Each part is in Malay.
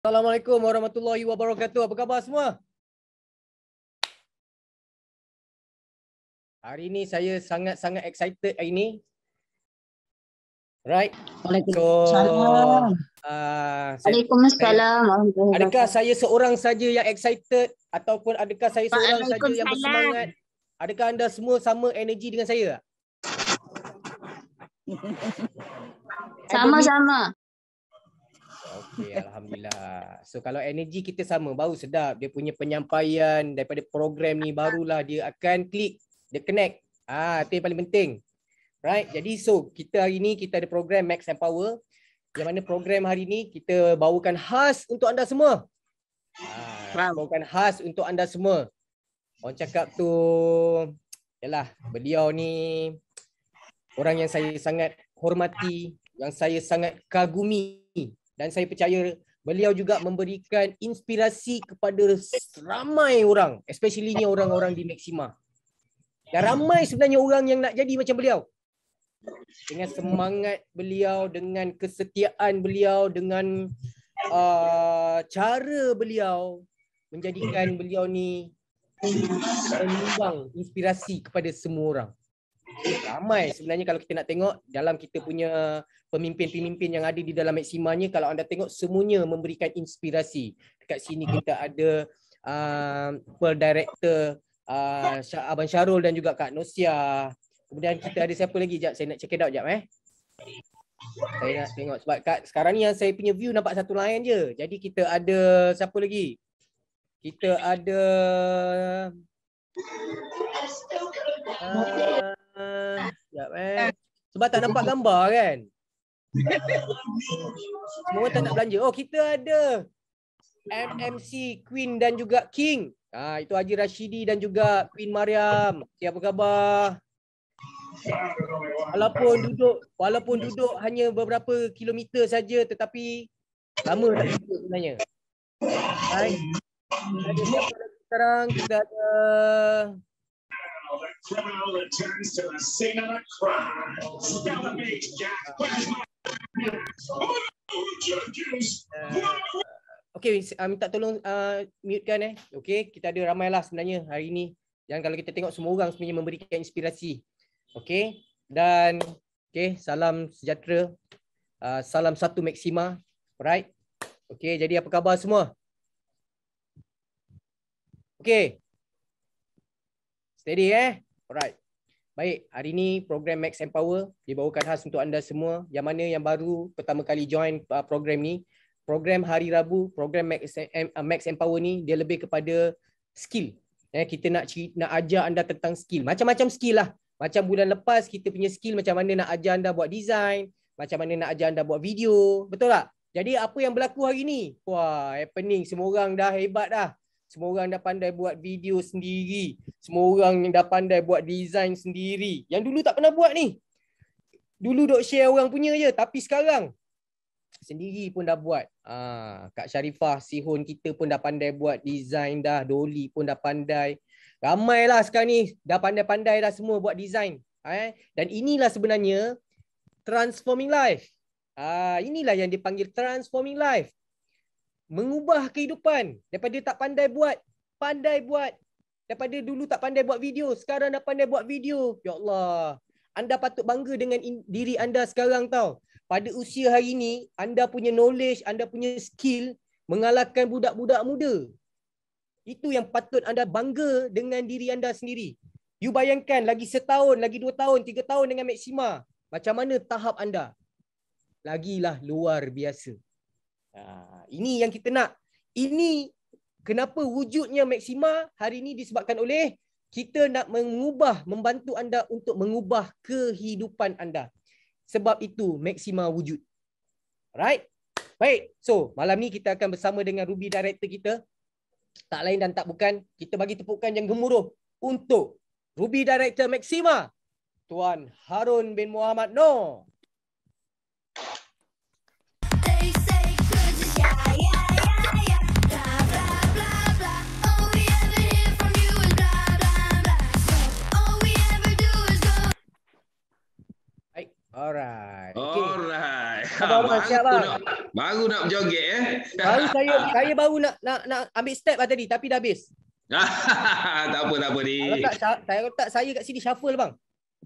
Assalamualaikum warahmatullahi wabarakatuh. Apa khabar semua? Hari ini saya sangat-sangat excited hari ini. Right. Waalaikumsalam. Waalaikumsalam. Adakah saya seorang saja yang excited ataupun adakah saya seorang saja yang bersemangat? Adakah anda semua sama energi dengan saya? Sama-sama. Okey, alhamdulillah. So kalau energi kita sama, baru sedap. Dia punya penyampaian daripada program ni barulah dia akan klik, dia connect. Itu yang paling penting. Right? Jadi so kita hari ni kita ada program Max Empower. Yang mana program hari ni kita bawakan khas untuk anda semua. Bawakan khas untuk anda semua. Orang cakap tu, yalah, beliau ni orang yang saya sangat hormati, yang saya sangat kagumi. Dan saya percaya beliau juga memberikan inspirasi kepada ramai orang, especially ni orang-orang di Maxima. Dan ramai sebenarnya orang yang nak jadi macam beliau. Dengan semangat beliau, dengan kesetiaan beliau, dengan cara beliau menjadikan beliau ni menyumbang inspirasi kepada semua orang. Ramai sebenarnya kalau kita nak tengok dalam kita punya pemimpin-pemimpin yang ada di dalam Maximanya, kalau anda tengok semuanya memberikan inspirasi. Dekat sini kita ada Pearl Director Abang Syarul dan juga Kak Nosia. Kemudian kita ada siapa lagi? Sekejap, saya nak check it out sekejap. Saya nak tengok sebab sekarang ni yang saya punya view nampak satu line je. Jadi kita ada siapa lagi? Kita ada sebab tak nampak gambar kan? Semua orang tak nak belanja. Oh, kita ada MMC Queen dan juga King. Itu Haji Rashidi dan juga Queen Mariam. Apa khabar? Walaupun duduk hanya beberapa kilometer saja, tetapi lama tak duduk sebenarnya. Baik. Ada siapa lagi sekarang? Kita ada okey, minta tolong mute-kan Okey, kita ada ramailah sebenarnya hari ini. Dan kalau kita tengok semua orang sebenarnya memberikan inspirasi. Okey, dan okey, salam sejahtera. Salam satu Maxima. Alright. Okey, jadi apa khabar semua? Okey. Steady Alright. Baik, hari ini program Max Empower dibawakan khas untuk anda semua yang mana yang baru pertama kali join program ni. Program hari Rabu, program Max Empower ni dia lebih kepada skill. Kita nak ajar anda tentang skill. Macam-macam skill lah. Macam bulan lepas kita punya skill macam mana nak ajar anda buat design, macam mana nak ajar anda buat video. Betul tak? Jadi apa yang berlaku hari ni? Wah, happening. Semua orang dah hebat dah. Semua orang dah pandai buat video sendiri. Semua orang dah pandai buat design sendiri. Yang dulu tak pernah buat ni. Dulu duk share orang punya je. Tapi sekarang sendiri pun dah buat. Kak Sharifah Sihun kita pun dah pandai buat design dah. Dolly pun dah pandai. Ramailah sekarang ni dah pandai-pandai dah semua buat design. Dan inilah sebenarnya transforming life. Inilah yang dipanggil transforming life. Mengubah kehidupan. Daripada tak pandai buat, pandai buat. Daripada dulu tak pandai buat video, sekarang dah pandai buat video. Ya Allah. Anda patut bangga dengan diri anda sekarang tau. Pada usia hari ini, anda punya knowledge, anda punya skill mengalahkan budak-budak muda. Itu yang patut anda bangga dengan diri anda sendiri. You bayangkan lagi setahun, lagi 2 tahun, 3 tahun dengan Maxima. Macam mana tahap anda? Lagilah luar biasa. Ini yang kita nak. Ini kenapa wujudnya Maxima hari ini disebabkan oleh kita nak mengubah, membantu anda untuk mengubah kehidupan anda. Sebab itu Maxima wujud. Alright? Baik. So, malam ni kita akan bersama dengan Ruby Director kita. Tak lain dan tak bukan, kita bagi tepukan yang gemuruh untuk Ruby Director Maxima, Tuan Harun bin Muhammad Noor. Alright. Okay. Alright. Abang siap bang. Baru nak berjoget Baru saya baru nak ambil step lah tadi tapi dah habis. Tak apa ni. Kalau tak saya kat sini shuffle bang.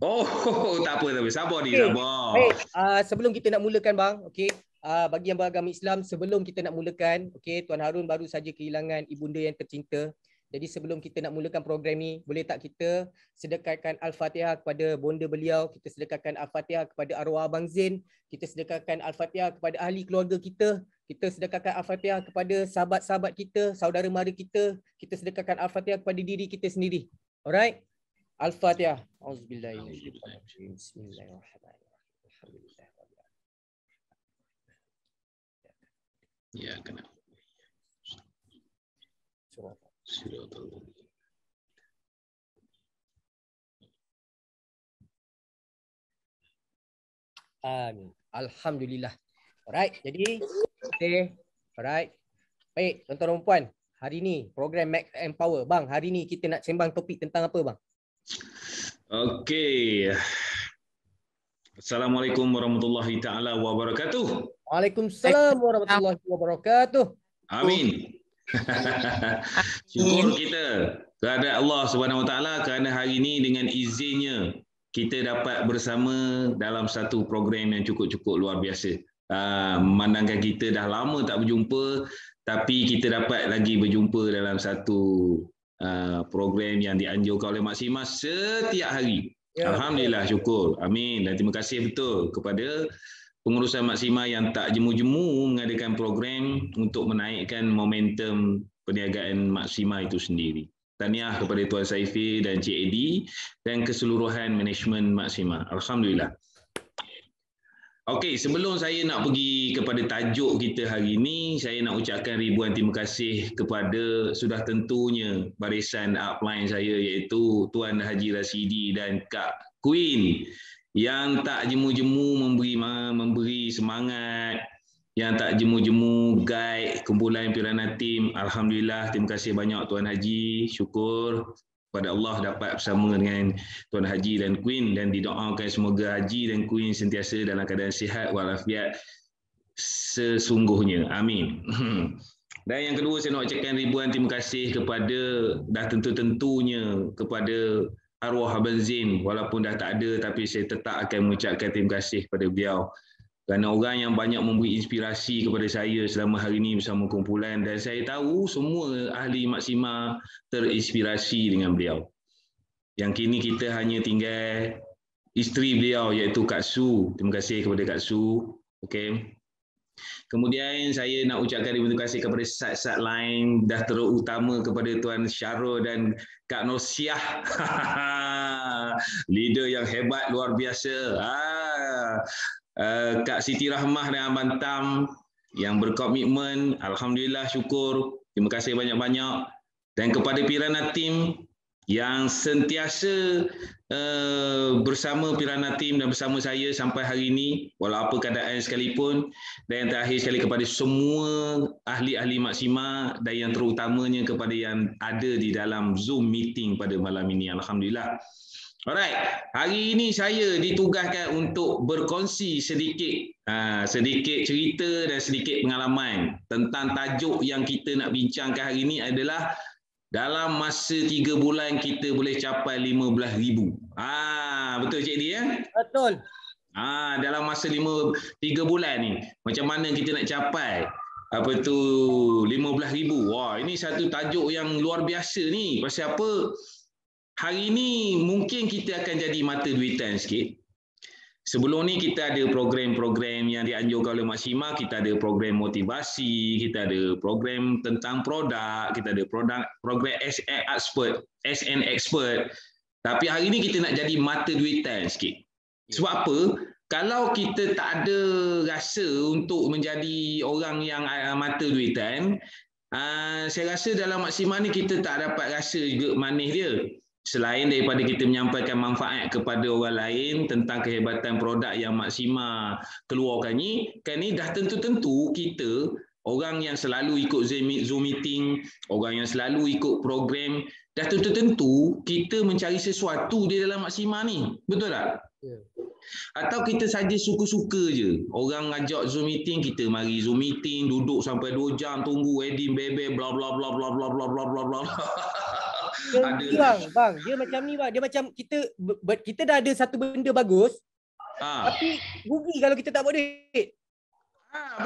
Oh, tak apa. Sabar ni, Okay. sabar. Baik, sebelum kita nak mulakan bang, okey. Bagi yang beragama Islam, sebelum kita nak mulakan, okey, Tuan Harun baru saja kehilangan ibunda yang tercinta. Jadi sebelum kita nak mulakan program ni, boleh tak kita sedekahkan Al-Fatihah kepada bonda beliau, kita sedekahkan Al-Fatihah kepada arwah Abang Zain, kita sedekahkan Al-Fatihah kepada ahli keluarga kita sedekahkan Al-Fatihah kepada sahabat-sahabat kita, saudara mara kita sedekahkan Al-Fatihah kepada diri kita sendiri. Alright? Al-Fatihah. Auzubillahi minasyaitanir rajim. Bismillahirrahmanirrahim. Alhamdulillah. Ya, kena. Amin. Alhamdulillah. Alright, jadi okay. Alright. Baik, tuan-tuan dan puan, hari ni program Max Empower. Bang, hari ni kita nak sembang topik tentang apa bang? Okey. Assalamualaikum warahmatullahi taala wabarakatuh. Waalaikumsalam warahmatullahi wabarakatuh. Amin. Syukur kita kepada Allah Subhanahu Wa Taala kerana hari ini dengan izinnya kita dapat bersama dalam satu program yang cukup-cukup luar biasa. Memandangkan kita dah lama tak berjumpa, tapi kita dapat lagi berjumpa dalam satu program yang dianjurkan oleh Mak Simah setiap hari. Ya, alhamdulillah, syukur. Amin. Dan terima kasih betul kepada pengurusan Mak Simah yang tak jemu-jemu mengadakan program untuk menaikkan momentum perniagaan Mak Simah itu sendiri. Tahniah kepada Tuan Saifi dan Cik Edi dan keseluruhan management Mak Simah. Alhamdulillah. Okey, sebelum saya nak pergi kepada tajuk kita hari ini, saya nak ucapkan ribuan terima kasih kepada sudah tentunya barisan upline saya iaitu Tuan Haji Rasidi dan Kak Queen yang tak jemu-jemu memberi semangat, yang tak jemu-jemu guide kumpulan Pirana Team. Alhamdulillah, terima kasih banyak Tuan Haji. Syukur pada Allah dapat bersama dengan Tuan Haji dan Queen dan didoakan semoga Haji dan Queen sentiasa dalam keadaan sihat walafiat sesungguhnya. Amin. Dan yang kedua, saya nak ucapkan ribuan terima kasih kepada dah tentu-tentunya kepada arwah Abang Zain, walaupun dah tak ada tapi saya tetap akan mengucapkan terima kasih kepada beliau kerana orang yang banyak memberi inspirasi kepada saya selama hari ini bersama kumpulan, dan saya tahu semua ahli Mak Simah terinspirasi dengan beliau. Yang kini kita hanya tinggal isteri beliau iaitu Kak Su. Terima kasih kepada Kak Su. Okey. Kemudian saya nak ucapkan terima kasih kepada sat-sat lain, dah terutama kepada Tuan Syarul dan Kak Nosiah. Leader yang hebat luar biasa. Kak Siti Rahmah dan Abang Tam yang berkomitmen. Alhamdulillah, syukur. Terima kasih banyak-banyak. Dan kepada Pirana Team yang sentiasa bersama Pirana Team dan bersama saya sampai hari ini, walau apa keadaan sekalipun. Dan yang terakhir sekali kepada semua ahli-ahli Mak Simah dan yang terutamanya kepada yang ada di dalam Zoom meeting pada malam ini. Alhamdulillah. Alright, hari ini saya ditugaskan untuk berkongsi sedikit cerita dan sedikit pengalaman tentang tajuk yang kita nak bincangkan hari ini adalah dalam masa 3 bulan kita boleh capai 15,000. Betul Cik Di ya? Betul. Dalam masa 3 bulan ni macam mana kita nak capai 15,000. Wah, ini satu tajuk yang luar biasa ni. Pasal apa? Hari ini mungkin kita akan jadi mata duitan sikit. Sebelum ni kita ada program-program yang dianjurkan oleh Mak Simah, kita ada program motivasi, kita ada program tentang produk, kita ada program SN Expert. Tapi hari ini kita nak jadi mata duitan sikit. Sebab apa? Kalau kita tak ada rasa untuk menjadi orang yang mata duitan, saya rasa dalam Mak Simah ni kita tak dapat rasa juga manis dia. Selain daripada kita menyampaikan manfaat kepada orang lain tentang kehebatan produk yang Mak Simah keluarkan ni, kan ni dah tentu-tentu kita orang yang selalu ikut Zoom meeting, orang yang selalu ikut program, dah tentu-tentu kita mencari sesuatu di dalam Mak Simah ni. Betul tak? Yeah. Atau kita saja suka-suka je. Orang ngajak Zoom meeting, kita mari Zoom meeting, duduk sampai 2 jam, tunggu wedding bebe, bla bla bla bla bla bla bla bla bla. Bang, dia macam ni bang. Dia macam kita dah ada satu benda bagus, tapi rugi kalau kita tak buat duit.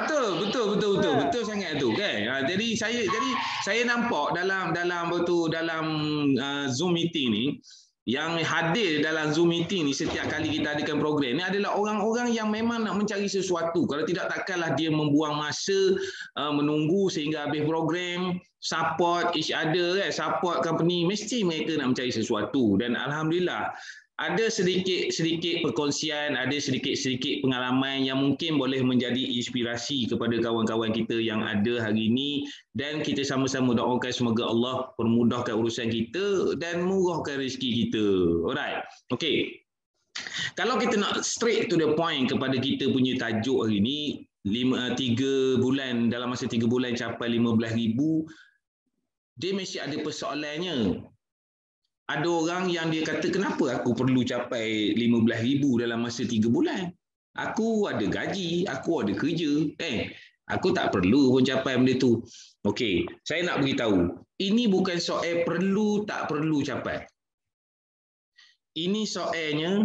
Betul sangat tu kan. Jadi saya nampak dalam Zoom meeting ni, yang hadir dalam Zoom meeting ni setiap kali kita adakan program ni adalah orang-orang yang memang nak mencari sesuatu. Kalau tidak, takkanlah dia membuang masa menunggu sehingga habis program, support each other kan, support company. Mesti mereka nak mencari sesuatu. Dan alhamdulillah ada sedikit perkongsian, ada sedikit pengalaman yang mungkin boleh menjadi inspirasi kepada kawan-kawan kita yang ada hari ini, dan kita sama-sama doakan semoga Allah permudahkan urusan kita dan murahkan rezeki kita. Alright. Okay. Kalau kita nak straight to the point kepada kita punya tajuk hari ini, 3 bulan, dalam masa 3 bulan capai 15,000, dia mesti ada persoalannya. Ada orang yang dia kata, kenapa aku perlu capai 15,000 dalam masa 3 bulan? Aku ada gaji, aku ada kerja. Aku tak perlu pun capai benda tu. Okey, saya nak beritahu. Ini bukan soal perlu tak perlu capai. Ini soalnya,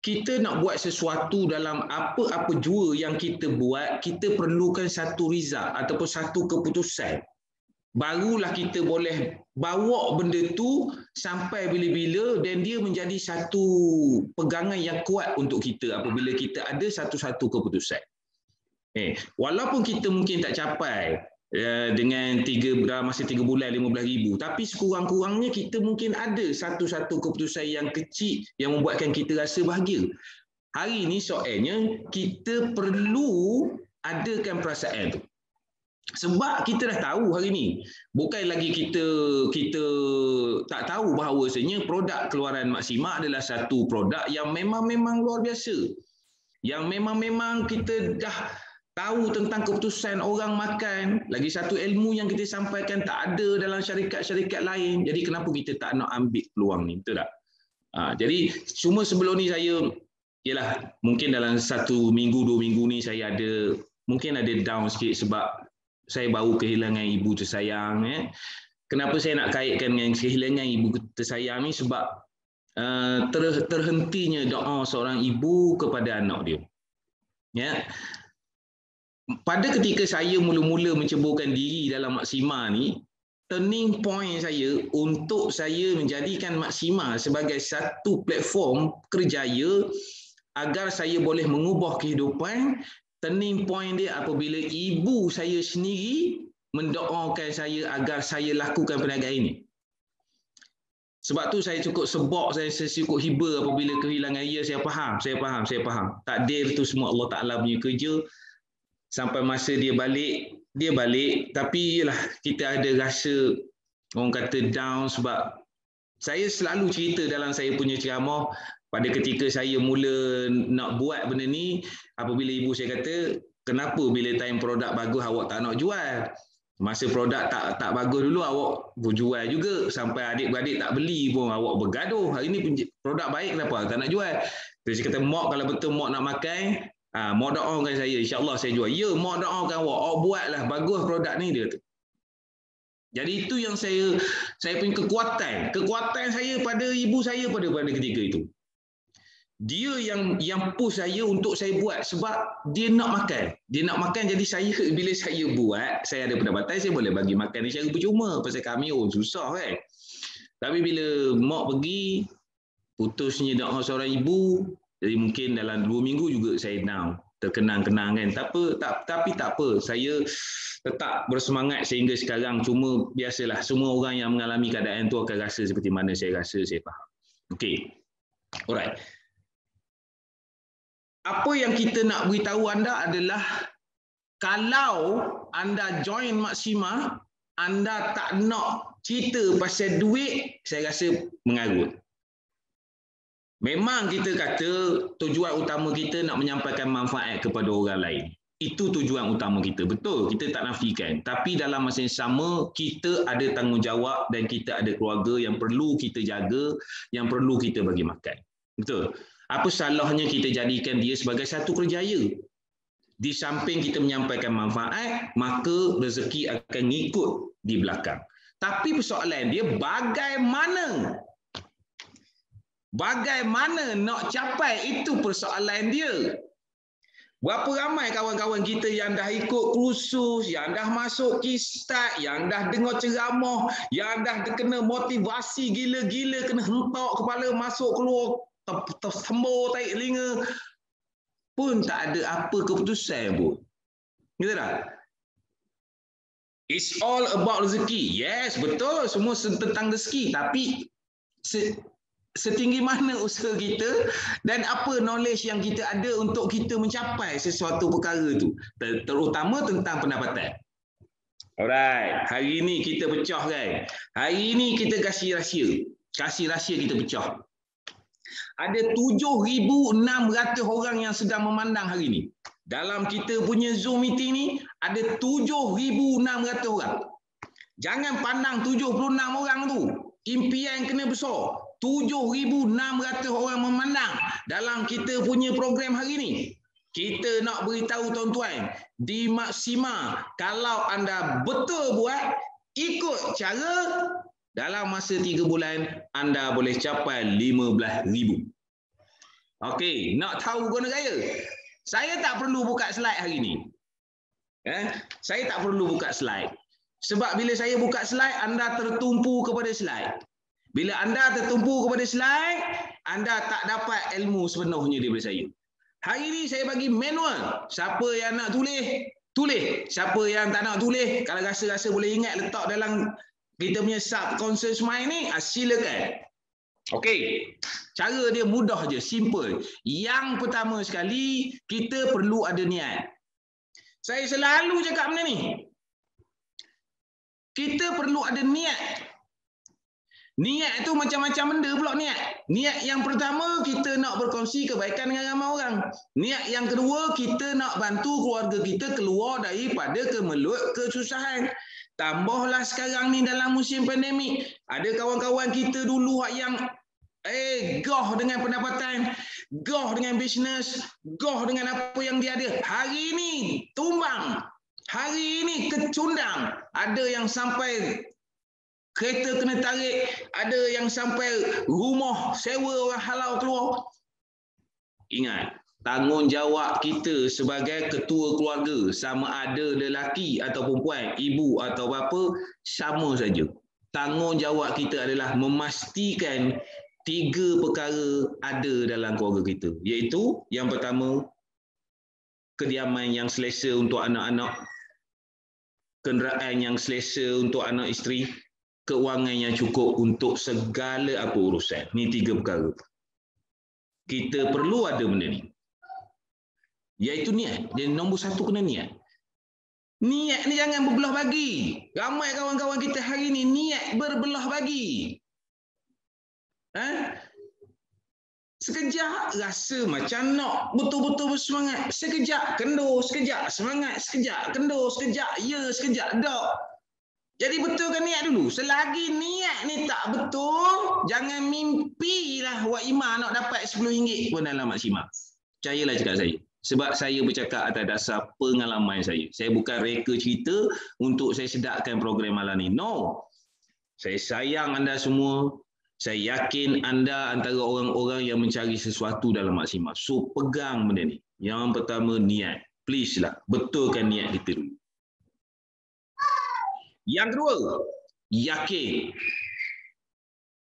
kita nak buat sesuatu dalam apa-apa jua yang kita buat, kita perlukan satu result ataupun satu keputusan. Barulah kita boleh bawa benda tu sampai bila-bila, dan dia menjadi satu pegangan yang kuat untuk kita apabila kita ada satu-satu keputusan. Walaupun kita mungkin tak capai dengan masa 3 bulan 15,000, tapi sekurang-kurangnya kita mungkin ada satu-satu keputusan yang kecil yang membuatkan kita rasa bahagia. Hari ini soalnya kita perlu adakan perasaan tu. Sebab kita dah tahu hari ni, bukan lagi kita tak tahu bahawasanya produk keluaran Maxima adalah satu produk yang memang luar biasa. Yang memang kita dah tahu tentang keputusan orang makan. Lagi satu ilmu yang kita sampaikan tak ada dalam syarikat-syarikat lain. Jadi kenapa kita tak nak ambil peluang ni, betul tak? Jadi cuma sebelum ni saya, mungkin dalam 1 minggu 2 minggu ni saya mungkin ada down sikit sebab saya baru kehilangan ibu tersayang. Kenapa saya nak kaitkan dengan kehilangan ibu tersayang ni? Sebab terhentinya doa seorang ibu kepada anak dia. Pada ketika saya mula-mula menceburkan diri dalam Maxima ni, turning point saya untuk saya menjadikan Maxima sebagai satu platform kerjaya agar saya boleh mengubah kehidupan. Turning point dia apabila ibu saya sendiri mendoakan saya agar saya lakukan perniagaan ini. Sebab tu saya cukup sebab, saya cukup hiba apabila kehilangan ia. Saya faham. Takdir tu semua Allah Ta'ala punya kerja. Sampai masa dia balik. Tapi kita ada rasa, orang kata down, sebab saya selalu cerita dalam saya punya ceramah, pada ketika saya mula nak buat benda ni, apabila ibu saya kata, kenapa bila time produk bagus awak tak nak jual? Masa produk tak bagus dulu awak jual juga, sampai adik-beradik tak beli pun awak bergaduh. Hari ni produk baik, kenapa tak nak jual? Terus kata, mak kalau betul mak nak makan, mak doakan saya, insya-Allah saya jual. Ya, mak doakan awak buatlah bagus produk ni, dia kata. Jadi itu yang saya punya kekuatan saya pada ibu saya pada ketika itu. Dia yang push saya untuk saya buat sebab dia nak makan. Jadi bila saya buat, saya ada pendapatan, saya boleh bagi makan secara percuma. Pasal kami susah kan. Tapi bila mak pergi, putusnya doa seorang ibu, jadi mungkin dalam 2 minggu juga saya down, terkenang-kenang kan. Tapi tak apa, saya tetap bersemangat sehingga sekarang. Cuma biasalah, semua orang yang mengalami keadaan tu akan rasa seperti mana saya rasa, saya faham. Okey. Alright. Apa yang kita nak beritahu anda adalah, kalau anda join Maxima, anda tak nak cerita pasal duit, saya rasa mengarut. Memang kita kata tujuan utama kita nak menyampaikan manfaat kepada orang lain. Itu tujuan utama kita. Betul, kita tak nafikan. Tapi dalam masa yang sama, kita ada tanggungjawab dan kita ada keluarga yang perlu kita jaga, yang perlu kita bagi makan. Betul. Apa salahnya kita jadikan dia sebagai satu kerjaya? Di samping kita menyampaikan manfaat, maka rezeki akan ngikut di belakang. Tapi persoalan dia bagaimana nak capai, itu persoalan dia. Berapa ramai kawan-kawan kita yang dah ikut kursus, yang dah masuk kistat, yang dah dengar ceramah, yang dah kena motivasi gila-gila, kena hentak kepala masuk keluar, tersembur tarik telinga, pun tak ada apa keputusan pun. Betul tak? It's all about rezeki. Yes, betul. Semua tentang rezeki. Tapi setinggi mana usaha kita dan apa knowledge yang kita ada untuk kita mencapai sesuatu perkara itu, terutama tentang pendapatan. Alright, hari ini kita pecah kan. Hari ini kita kasih rahsia kita pecah. Ada 7,600 orang yang sedang memandang hari ini. Dalam kita punya Zoom meeting ni ada 7,600 orang. Jangan pandang 76 orang tu. Impian kena besar. 7,600 orang memandang dalam kita punya program hari ini. Kita nak beritahu tuan-tuan, di Maksima, kalau anda betul buat, ikut cara, dalam masa 3 bulan, anda boleh capai 15,000. Okey, nak tahu guna gaya? Saya tak perlu buka slide hari ini. Saya tak perlu buka slide. Sebab bila saya buka slide, anda tertumpu kepada slide. Bila anda tertumpu kepada slide, anda tak dapat ilmu sepenuhnya daripada saya. Hari ini saya bagi manual. Siapa yang nak tulis, tulis. Siapa yang tak nak tulis, kalau rasa-rasa boleh ingat letak dalam kita punya subconscious mind ni, silakan. Okey, cara dia mudah je, simple. Yang pertama sekali, kita perlu ada niat. Saya selalu cakap benda ni. Kita perlu ada niat. Niat itu macam-macam benda pula niat. Niat yang pertama, kita nak berkongsi kebaikan dengan ramai orang. Niat yang kedua, kita nak bantu keluarga kita keluar daripada kemelut kesusahan. Tambahlah sekarang ni dalam musim pandemik, ada kawan-kawan kita dulu yang goh dengan pendapatan, goh dengan bisnes, goh dengan apa yang dia ada. Hari ini tumbang. Hari ini kecundang. Ada yang sampai kereta kena tarik, ada yang sampai rumah sewa orang halau keluar. Ingat, tanggungjawab kita sebagai ketua keluarga, sama ada lelaki atau perempuan, ibu atau bapa, sama saja. Tanggungjawab kita adalah memastikan 3 perkara ada dalam keluarga kita. Iaitu yang pertama, kediaman yang selesa untuk anak-anak, kenderaan yang selesa untuk anak isteri, keuangan yang cukup untuk segala apa urusan. Ini 3 perkara. Kita perlu ada benda ni. Iaitu niat. Jadi nombor 1 kena niat. Niat ni jangan berbelah bagi. Ramai kawan-kawan kita hari ni niat berbelah bagi. Sekejap rasa macam nak betul-betul bersemangat. Sekejap kendur, sekejap semangat, sekejap kendur, sekejap ya, sekejap tak. Jadi betulkan niat dulu. Selagi niat ni tak betul, jangan mimpilah Wak Ima nak dapat RM10 pun dalam Maksima. Percayalah cakap saya. Sebab saya bercakap atas dasar pengalaman saya. Saya bukan reka cerita untuk saya sedapkan program malam ni. No. Saya sayang anda semua. Saya yakin anda antara orang-orang yang mencari sesuatu dalam Maksima. So pegang benda ni. Yang pertama niat. Please lah. Betulkan niat kita dulu. Yang kedua, yakin.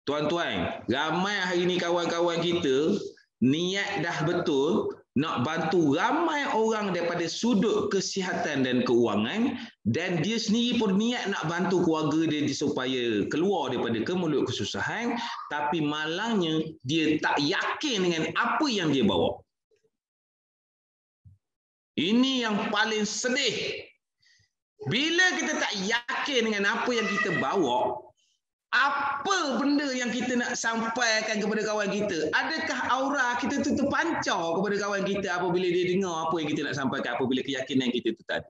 Tuan-tuan, ramai hari ni kawan-kawan kita niat dah betul nak bantu ramai orang daripada sudut kesihatan dan keuangan, dan dia sendiri pun niat nak bantu keluarga dia supaya keluar daripada kemelut kesusahan, tapi malangnya dia tak yakin dengan apa yang dia bawa. Ini yang paling sedih. Bila kita tak yakin dengan apa yang kita bawa, apa benda yang kita nak sampaikan kepada kawan kita? Adakah aura kita tu terpancar kepada kawan kita apabila dia dengar apa yang kita nak sampaikan, apabila keyakinan kita tu tak ada?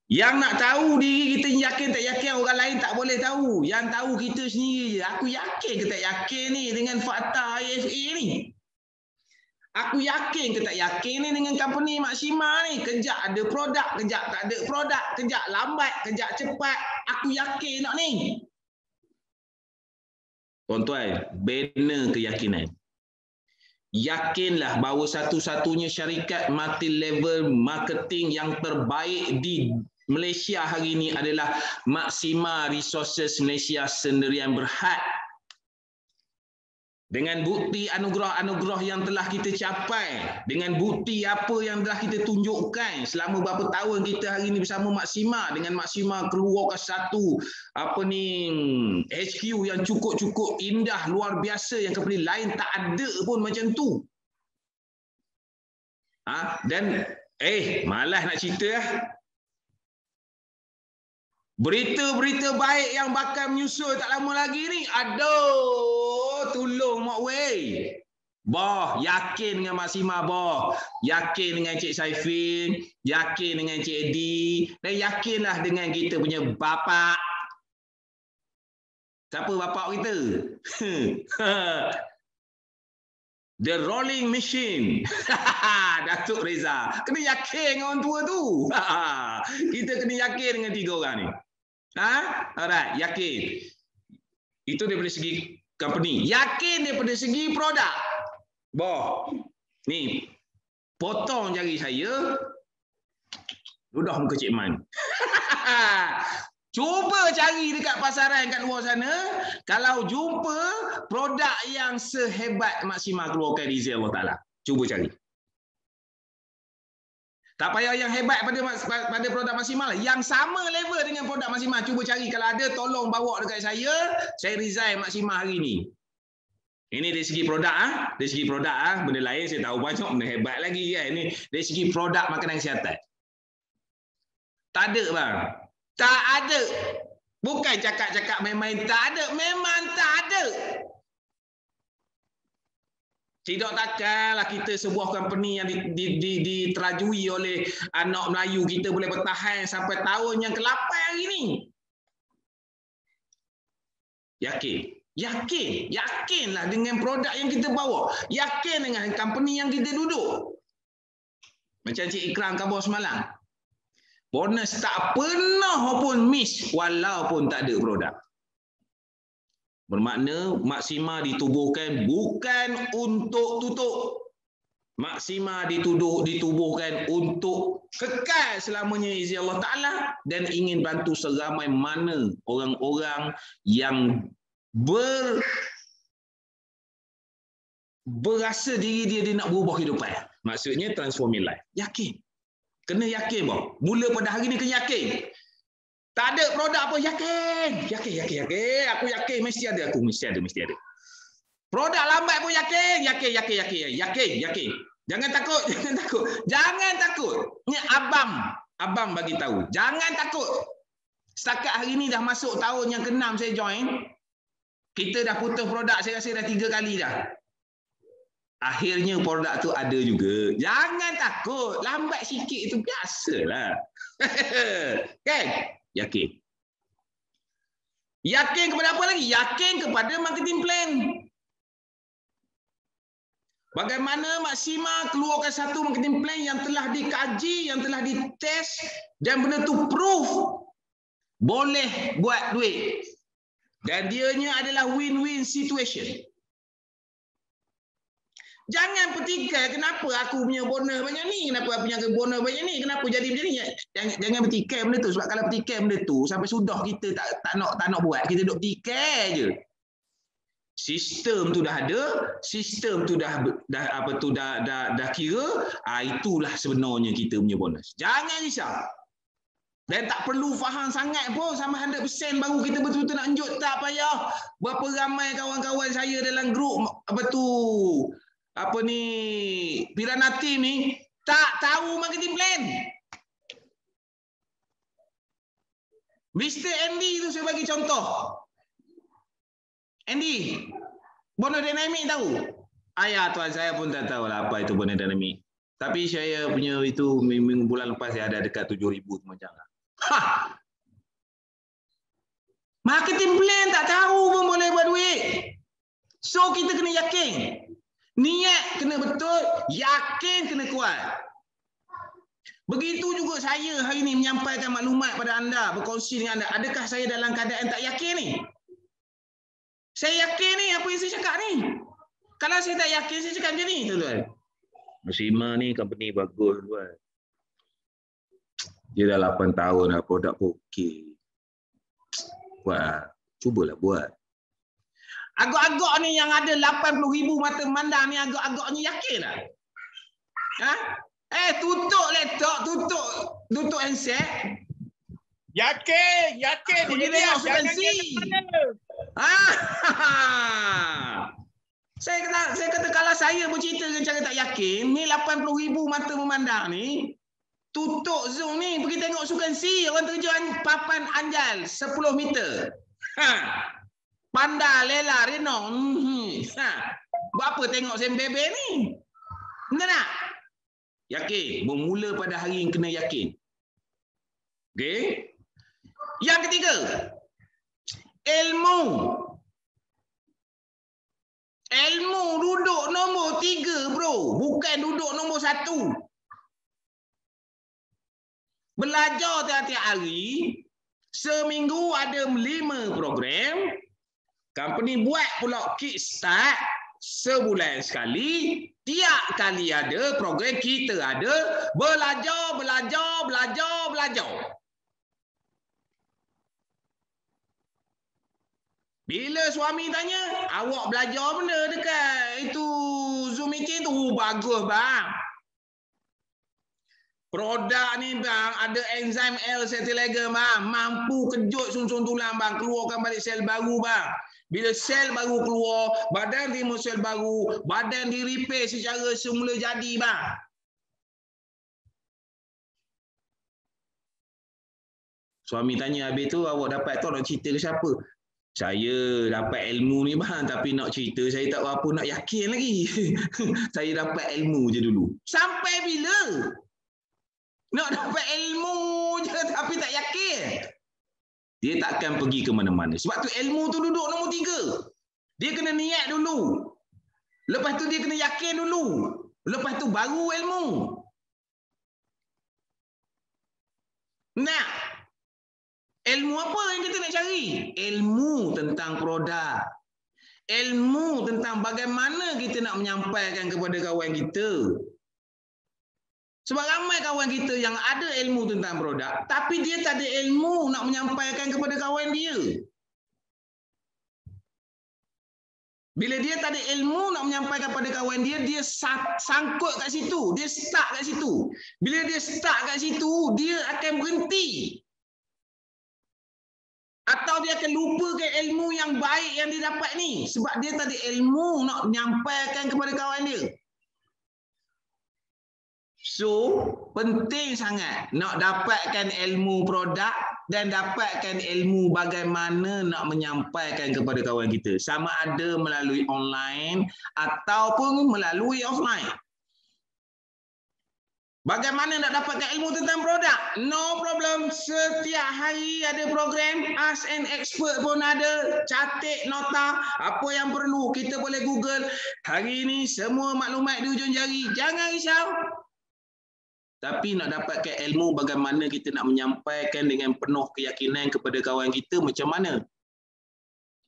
Yang nak tahu diri kita yakin tak yakin, orang lain tak boleh tahu. Yang tahu kita sendiri je. Aku yakin ke tak yakin ni dengan fakta IFA ni? Aku yakin ke tak yakin ni dengan company Maxima ni? Kejap ada produk, kejap tak ada produk, kejap lambat, kejap cepat. Aku yakin tak ni? Tuan-tuan, bina keyakinan. Yakinlah bahawa satu-satunya syarikat multi-level marketing yang terbaik di Malaysia hari ini adalah Maxima Resources Malaysia Sendirian Berhad. Dengan bukti anugerah-anugerah yang telah kita capai, dengan bukti apa yang telah kita tunjukkan selama berapa tahun kita hari ini bersama Maxima, dengan Maxima keluarkan satu HQ yang cukup-cukup indah, luar biasa, yang company lain tak ada pun macam tu. Dan malas nak cerita berita-berita baik yang bakal menyusul tak lama lagi ni. Aduh, tolong mak weh. Boh, yakin dengan Maxima boh. Yakin dengan Cik Saifin, yakin dengan Cik Edi, dan yakinlah dengan kita punya bapak. Siapa bapak kita? The Rolling Machine. Datuk Reza. Kena yakin dengan orang tua tu. Kita kena yakin dengan tiga orang ni. Alright, yakin. Itu daripada segi company. Yakin daripada segi produk. Boh, ni potong jari saya, ludah muka Cik Man. Cuba cari dekat pasaran kat luar sana, kalau jumpa produk yang sehebat Maxima keluarkan izin Allah Ta'ala. Cuba cari. Tak payah yang hebat pada produk Maxima lah. Yang sama level dengan produk Maxima. Cuba cari, kalau ada tolong bawa dekat saya resign Maxima hari ni. Ini dari segi produk. Dari segi produk, benda lain saya tahu banyak benda hebat lagi kan. Ini dari segi produk makanan kesihatan. Tak ada bang. Tak ada. Bukan cakap-cakap main-main. Tak ada. Memang tak ada. Tidak takkanlah kita sebuah company yang diterajui oleh anak Melayu kita boleh bertahan sampai tahun yang ke-8 hari ini. Yakin. Yakinlah dengan produk yang kita bawa. Yakin dengan company yang kita duduk. Macam Cik Ikram khabar semalam. Bonus tak pernah pun miss walaupun tak ada produk. Bermakna Maxima ditubuhkan bukan untuk tutup. Maxima ditubuhkan untuk kekal selamanya izin Allah Ta'ala dan ingin bantu seramai mana orang-orang yang berasa diri dia nak berubah kehidupan. Maksudnya transforming life. Yakin. Kena yakin bang. Mula pada hari ni kena yakin. Tak ada produk apa, yakin. Yakin. Aku yakin mesti ada. Mesti ada. Produk lambat pun yakin. Jangan takut. Ni abang bagi tahu. Jangan takut. Setakat hari ni dah masuk tahun yang ke-6 saya join. Kita dah putus produk, saya rasa dah 3 kali dah. Akhirnya produk tu ada juga. Jangan takut. Lambat sikit itu biasalah. Kan? Yakin. Yakin kepada apa lagi? Yakin kepada marketing plan. Bagaimana Maxima keluarkan satu marketing plan yang telah dikaji, yang telah dites dan benda tu proof boleh buat duit. Dan dianya adalah win-win situation. Jangan petikai kenapa aku punya bonus banyak ni, kenapa aku punya bonus banyak ni, kenapa jadi macam ni. Jangan petikai benda tu, sebab kalau petikai benda tu sampai sudah kita tak nak buat, kita duk petikai je. Sistem tu dah ada, sistem tu dah kira, itulah sebenarnya kita punya bonus. Jangan risau. Dan tak perlu faham sangat pun sama 100% baru kita betul-betul nak lanjut, tak payah. Berapa ramai kawan-kawan saya dalam grup Piranha Team ni tak tahu marketing plan. Mr. Andy tu saya bagi contoh. Andy, bonus dynamic tahu? Ayah tuan, saya pun tak tahu lah apa itu bonus dynamic. Tapi saya punya itu bulan lepas saya ada dekat 7,000 macam lah. Ha. Marketing plan tak tahu pun boleh buat duit. So kita kena yakin. Niat kena betul, yakin kena kuat. Begitu juga saya hari ini menyampaikan maklumat pada anda, berkongsi dengan anda. Adakah saya dalam keadaan tak yakin ni? Saya yakin ni apa yang saya cakap ni. Kalau saya tak yakin, saya cakap macam ni, tuan-tuan. Musima ni company bagus, tuan. Dia dah 8 tahun dah, produk pun okey. Buat, cubalah buat. Agak-agak ni yang ada 80,000 mata memandang ni, agak-agak ni yakin tak? Ha? Tutup laptop, tutup handset. Yakin. Pergi tengok sukansi. Saya kata kalau saya bercerita dengan cara tak yakin, ni 80,000 mata memandang ni, tutup Zoom ni, pergi tengok sukansi, orang terjun papan anjal 10 meter. Panda, Lela, Renong. Buat apa tengok sembebe ni? Benar tak? Yakin. Bermula pada hari yang kena yakin. Okey. Yang ketiga, ilmu. Ilmu duduk nombor 3, bro. Bukan duduk nombor 1. Belajar tiap-tiap hari. Seminggu ada 5 program. Company buat pula kickstart sebulan sekali. Tiap kali ada program, kita ada belajar. Bila suami tanya, awak belajar benda dekat itu Zoom meeting tu? Bagus bang. Produk ni bang, ada enzim L-cetylage bang, mampu kejut sumsum tulang bang, keluarkan balik sel baru bang. Bila sel baru keluar, badan timbul sel baru, badan di repair secara semula jadi bang. Suami tanya, habis tu awak dapat tahu nak cerita ke siapa? Saya dapat ilmu ni bang, tapi nak cerita saya tak apa nak yakin lagi. Saya dapat ilmu je dulu. Sampai bila? Nak dapat ilmu je tapi tak yakin. Dia takkan pergi ke mana-mana. Sebab tu ilmu tu duduk nombor 3. Dia kena niat dulu. Lepas tu dia kena yakin dulu. Lepas tu baru ilmu. Nah, ilmu apa yang kita nak cari? Ilmu tentang produk. Ilmu tentang bagaimana kita nak menyampaikan kepada kawan kita. Sebab ramai kawan kita yang ada ilmu tentang produk, tapi dia tak ada ilmu nak menyampaikan kepada kawan dia. Bila dia tak ada ilmu nak menyampaikan kepada kawan dia, dia sangkut kat situ, dia stuck kat situ. Bila dia stuck kat situ, dia akan berhenti. Atau dia akan lupakan ilmu yang baik yang dia dapat ni. Sebab dia tak ada ilmu nak menyampaikan kepada kawan dia. So, penting sangat nak dapatkan ilmu produk dan dapatkan ilmu bagaimana nak menyampaikan kepada kawan kita. Sama ada melalui online ataupun melalui offline. Bagaimana nak dapatkan ilmu tentang produk? No problem. Setiap hari ada program. Ask an expert pun ada. Catat nota. Apa yang perlu kita boleh Google. Hari ini semua maklumat di ujung jari. Jangan risau. Tapi nak dapatkan ilmu bagaimana kita nak menyampaikan dengan penuh keyakinan kepada kawan kita macam mana?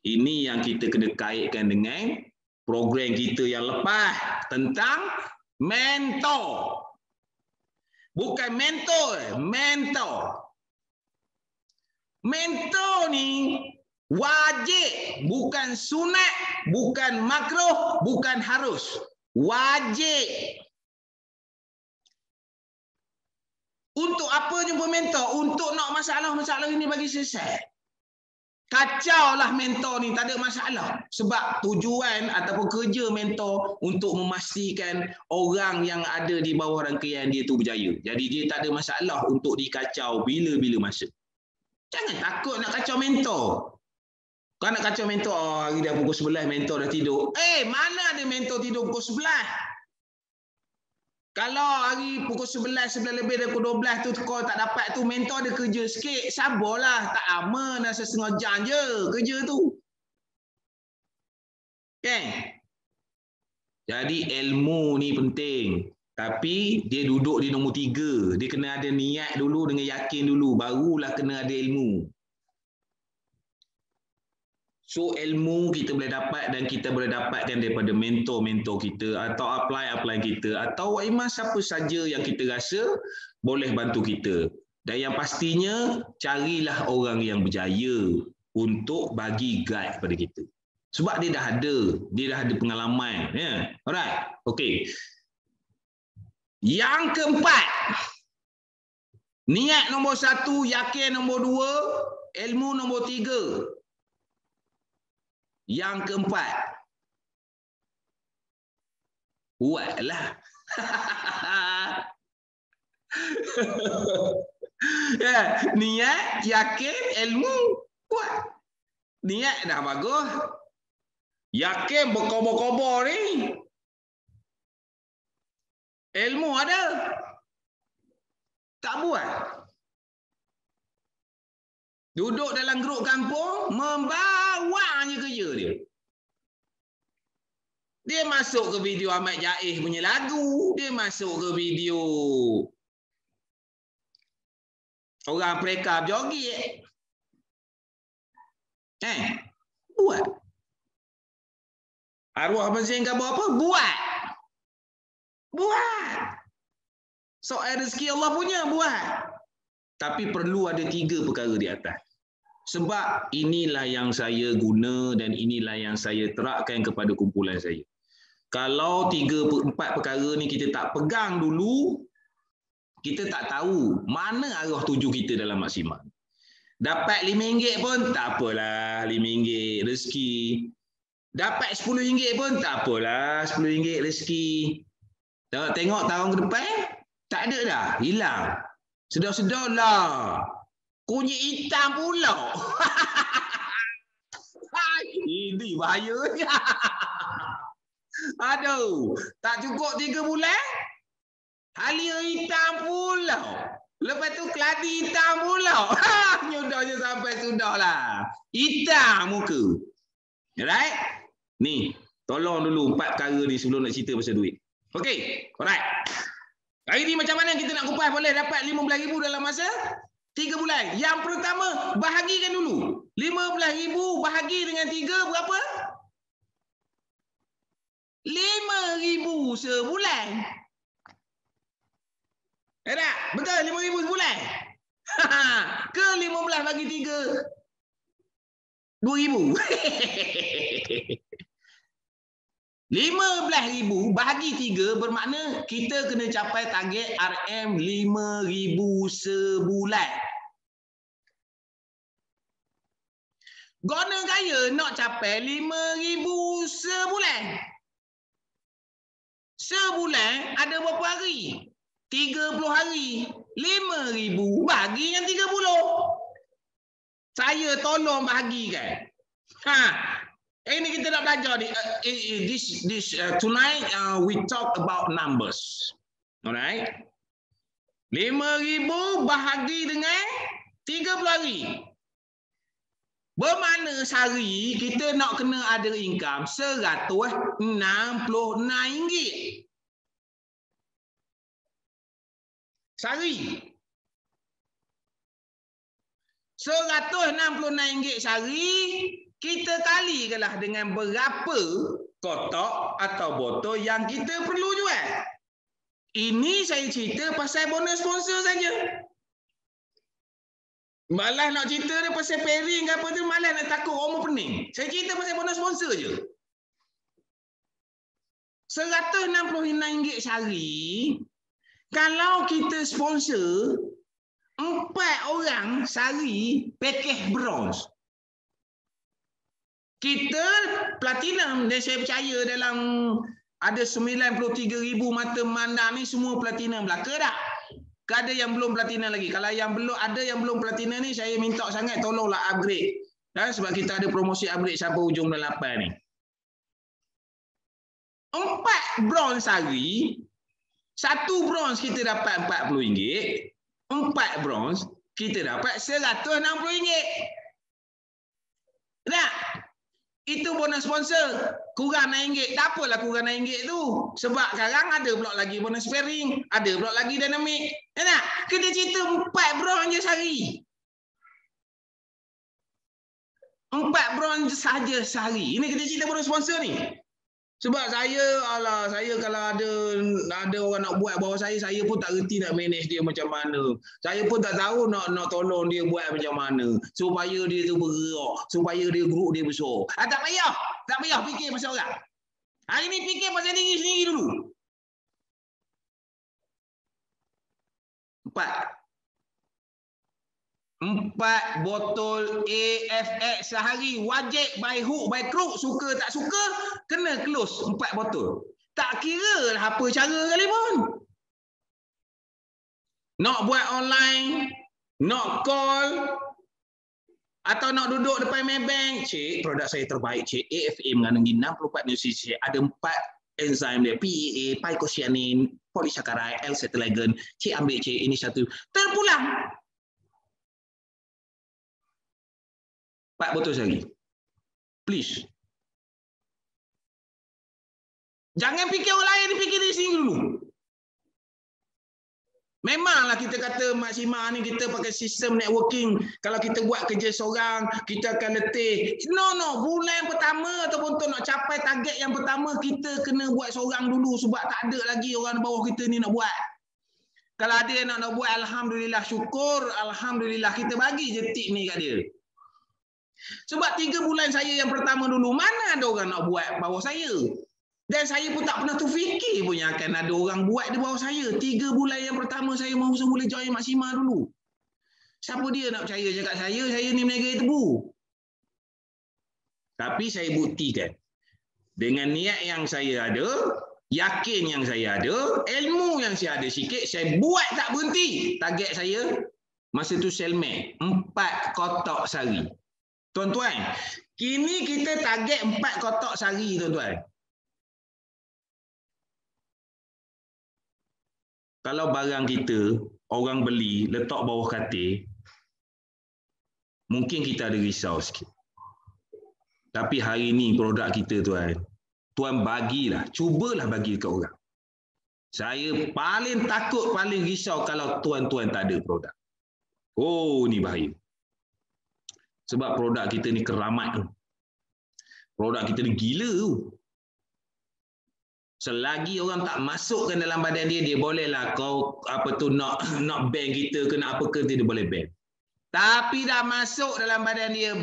Ini yang kita kena kaitkan dengan program kita yang lepas tentang mentor. Bukan mentor, mentor. Mentor ni wajib, bukan sunat, bukan makruh, bukan harus. Wajib. Untuk apa jumpa mentor? Untuk nak masalah-masalah ini bagi selesai. Kacaulah mentor ni, tak ada masalah. Sebab tujuan ataupun kerja mentor untuk memastikan orang yang ada di bawah rangkaian dia tu berjaya. Jadi dia tak ada masalah untuk dikacau bila-bila masa. Jangan takut nak kacau mentor. Kau nak kacau mentor, oh, hari dah pukul 11 mentor dah tidur. Mana ada mentor tidur pukul 11? Kalau hari pukul 11 lebih dari pukul 12 tu kau tak dapat tu, mentor ada kerja sikit, sabarlah, tak lama, dah setengah jam je kerja tu. Okay. Jadi ilmu ni penting. Tapi dia duduk di nombor 3. Dia kena ada niat dulu dengan yakin dulu. Barulah kena ada ilmu. So ilmu kita boleh dapat dan kita boleh dapatkan daripada mentor-mentor kita atau apply kita atau siapa saja yang kita rasa boleh bantu kita. Dan yang pastinya carilah orang yang berjaya untuk bagi guide kepada kita. Sebab dia dah ada pengalaman. Ya. Alright. Okey. Yang keempat, niat nombor 1, yakin nombor 2, ilmu nombor 3. Yang keempat, buatlah. Ya, niat, yakin, ilmu, buat. Niat dah bagus. Yakin berkobar-kobar ni. Ilmu ada. Tak buat. Duduk dalam grup kampung, membawa je kerja dia. Dia masuk ke video Ahmad Jaiz punya lagu. Dia masuk ke video orang Prekab joget. Buat. Arwah Mazin kau buat apa? Buat. Buat. Soal rezeki Allah punya, buat. Tapi perlu ada 3 perkara di atas. Sebab inilah yang saya guna dan inilah yang saya terapkan kepada kumpulan saya. Kalau 3-4 perkara ni kita tak pegang dulu, kita tak tahu mana arah tuju kita dalam maksimal. Dapat RM5 pun tak apalah, RM5 rezeki. Dapat RM10 pun tak apalah, RM10 rezeki. Tengok tahun ke depan, tak ada dah, hilang. Sedar-sedar lah. Kunyit hitam pula. Ini bahayanya. Aduh, tak cukup 3 bulan, halia hitam pula. Lepas tu keladi hitam pula. Nyudahnya sampai sudahlah. Hitam muka. Alright? Ni, tolong dulu 4 perkara ni sebelum nak cerita pasal duit. Okey, alright. Hari ni macam mana kita nak kupas boleh dapat RM15,000 dalam masa 3 bulan? Yang pertama, bahagikan dulu. RM15,000 bahagi dengan 3 berapa? RM5,000 sebulan. Tak? Betul RM5,000 sebulan? Ke 15 bagi 3? RM2,000. RM15,000 bahagi 3 bermakna kita kena capai target RM5,000 sebulan. Guna gaya nak capai RM5,000 sebulan. Sebulan ada berapa hari? 30 hari. RM5,000 bagi yang 30. Saya tolong bahagikan. Ini kita nak belajar ni. Tonight we talk about numbers. Alright? RM5,000 bahagi dengan 30 hari. Bermakna sehari kita nak kena ada income RM166. Sehari. RM166 sehari, kita kalikanlah dengan berapa kotak atau botol yang kita perlu jual. Ini saya cerita pasal bonus sponsor saja. Malah nak cerita dia pasal pairing ke apa tu, malah nak takut orang pening. Saya cerita pasal bonus sponsor je. RM166 sehari. Kalau kita sponsor 4 orang sehari package bronze. Kita platinum, dan saya percaya dalam ada 93,000 mata memandang ni semua platinum belaka dah. Ada yang belum platinum lagi. Kalau yang belum ada yang belum platinum ni, saya minta sangat tolonglah upgrade. Dan sebab kita ada promosi upgrade sampai hujung bulan 8 ni. 4 bronze sehari Satu bronze kita dapat RM40. 4 bronze kita dapat RM160. Tak? Itu bonus sponsor. Kurang RM6. Tak apalah kurang RM6 tu. Sebab sekarang ada pula lagi bonus fairing. Ada pula lagi dynamic. Tak? Kita cerita 4 bronze je sehari. 4 bronze saja sehari. Ini kita cerita bonus sponsor ni. Sebab saya kalau ada orang nak buat bawah saya pun tak reti nak manage dia macam mana. Saya pun tak tahu nak tolong dia buat macam mana supaya dia tu bergerak, supaya dia grup dia besar. Tak payah fikir pasal orang. Hari ni fikir pasal diri sendiri dulu. 4 botol AFX sehari wajib by hook by crook, suka tak suka kena close 4 botol. Tak kira lah apa cara kali pun. Nak buat online, nak call atau nak duduk depan Maybank, cik produk saya terbaik cik, AFA mengandungi 64 nutrisi, ada 4 enzim dia, PEA, Phycocyanin, polysaccharide, L-acetylegen. Cik ambil cik, ini satu. Terpulang. 4 botol sehari. Please. Jangan fikir orang lain, fikir diri sendiri dulu. Memanglah kita kata Maksima ni kita pakai sistem networking. Kalau kita buat kerja seorang, kita akan letih. No. Bulan pertama ataupun untuk nak capai target yang pertama, kita kena buat seorang dulu sebab tak ada lagi orang bawah kita ni nak buat. Kalau ada yang nak buat, alhamdulillah, syukur. Alhamdulillah, kita bagi je tip ni kat dia. Sebab 3 bulan saya yang pertama dulu, mana ada orang nak buat bawah saya. Dan saya pun tak pernah terfikir pun yang akan ada orang buat di bawah saya. 3 bulan yang pertama saya mula join Maksima dulu. Siapa dia nak percaya cakap saya ni meniaga tebu. Tapi saya buktikan. Dengan niat yang saya ada, yakin yang saya ada, ilmu yang saya ada sikit, saya buat tak berhenti. Target saya, masa tu Selmac, 4 kotak sehari. Tuan-tuan, kini kita target 4 kotak sehari, tuan-tuan. Kalau barang kita, orang beli, letak bawah katil, mungkin kita ada risau sikit. Tapi hari ni produk kita, tuan bagilah, cubalah bagi dekat orang. Saya paling takut, paling risau kalau tuan-tuan tak ada produk. Oh, ni bahaya. Sebab produk kita ni keramat tu. Produk kita ni gila tu. Selagi orang tak masukkan dalam badan dia, dia bolehlah kau nak ban kita ke nak apa ke, dia boleh ban. Tapi dah masuk dalam badan dia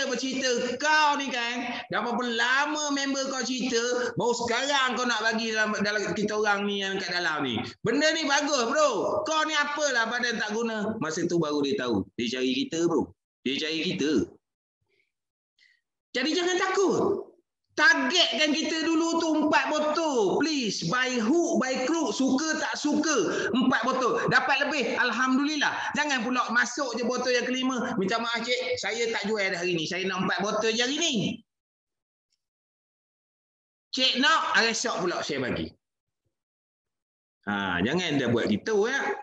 bercerita, kau ni kan, dah berapa lama member kau cerita, baru sekarang kau nak bagi dalam kita orang ni yang kat dalam ni. Benda ni bagus bro, kau ni apalah badan tak guna. Masa tu baru dia tahu, dia cari kita bro. Dia cari kita. Jadi jangan takut. Targetkan kita dulu tu 4 botol. Please, by hook, by crook, suka tak suka, 4 botol. Dapat lebih, alhamdulillah. Jangan pula masuk je botol yang kelima. Minta maaf cik, saya tak jual dah hari ni. Saya nak 4 botol je hari ni. Cik nak, esok pula saya bagi. Jangan dah buat gitu ya.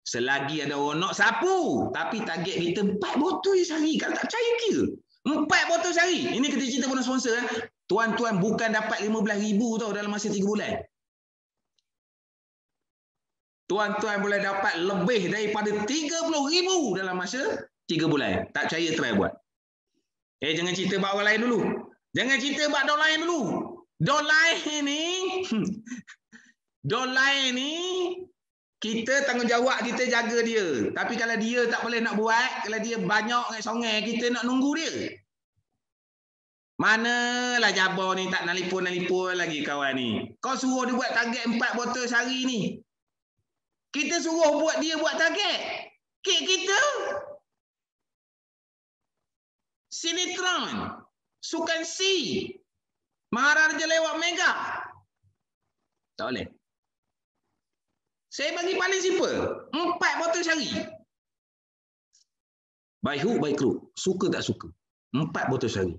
Selagi ada orang nak sapu, tapi target kita 4 botol sehari. Kalau tak percaya kira. 4 botol sehari. Ini kita cerita bonus sponsor. Tuan-tuan bukan dapat 15,000 tau dalam masa 3 bulan. Tuan-tuan boleh dapat lebih daripada 30,000 dalam masa 3 bulan. Tak percaya try buat. Jangan cerita bab orang lain dulu. Jangan cerita bab dor lain dulu. Dor lain ni kita tanggungjawab kita jaga dia. Tapi kalau dia tak boleh nak buat, kalau dia banyak dengan songai, kita nak nunggu dia. Manalah Jabar ni tak nelipon lagi kawan ni. Kau suruh dia buat target 4 botol sehari ni. Kita suruh dia buat target. Kek kita. Sinetron. Sukan C. Maharaja lewat Mega. Tak boleh. Saya bagi paling simple. 4 botol sehari. By hook, by crook. Suka tak suka. 4 botol sehari.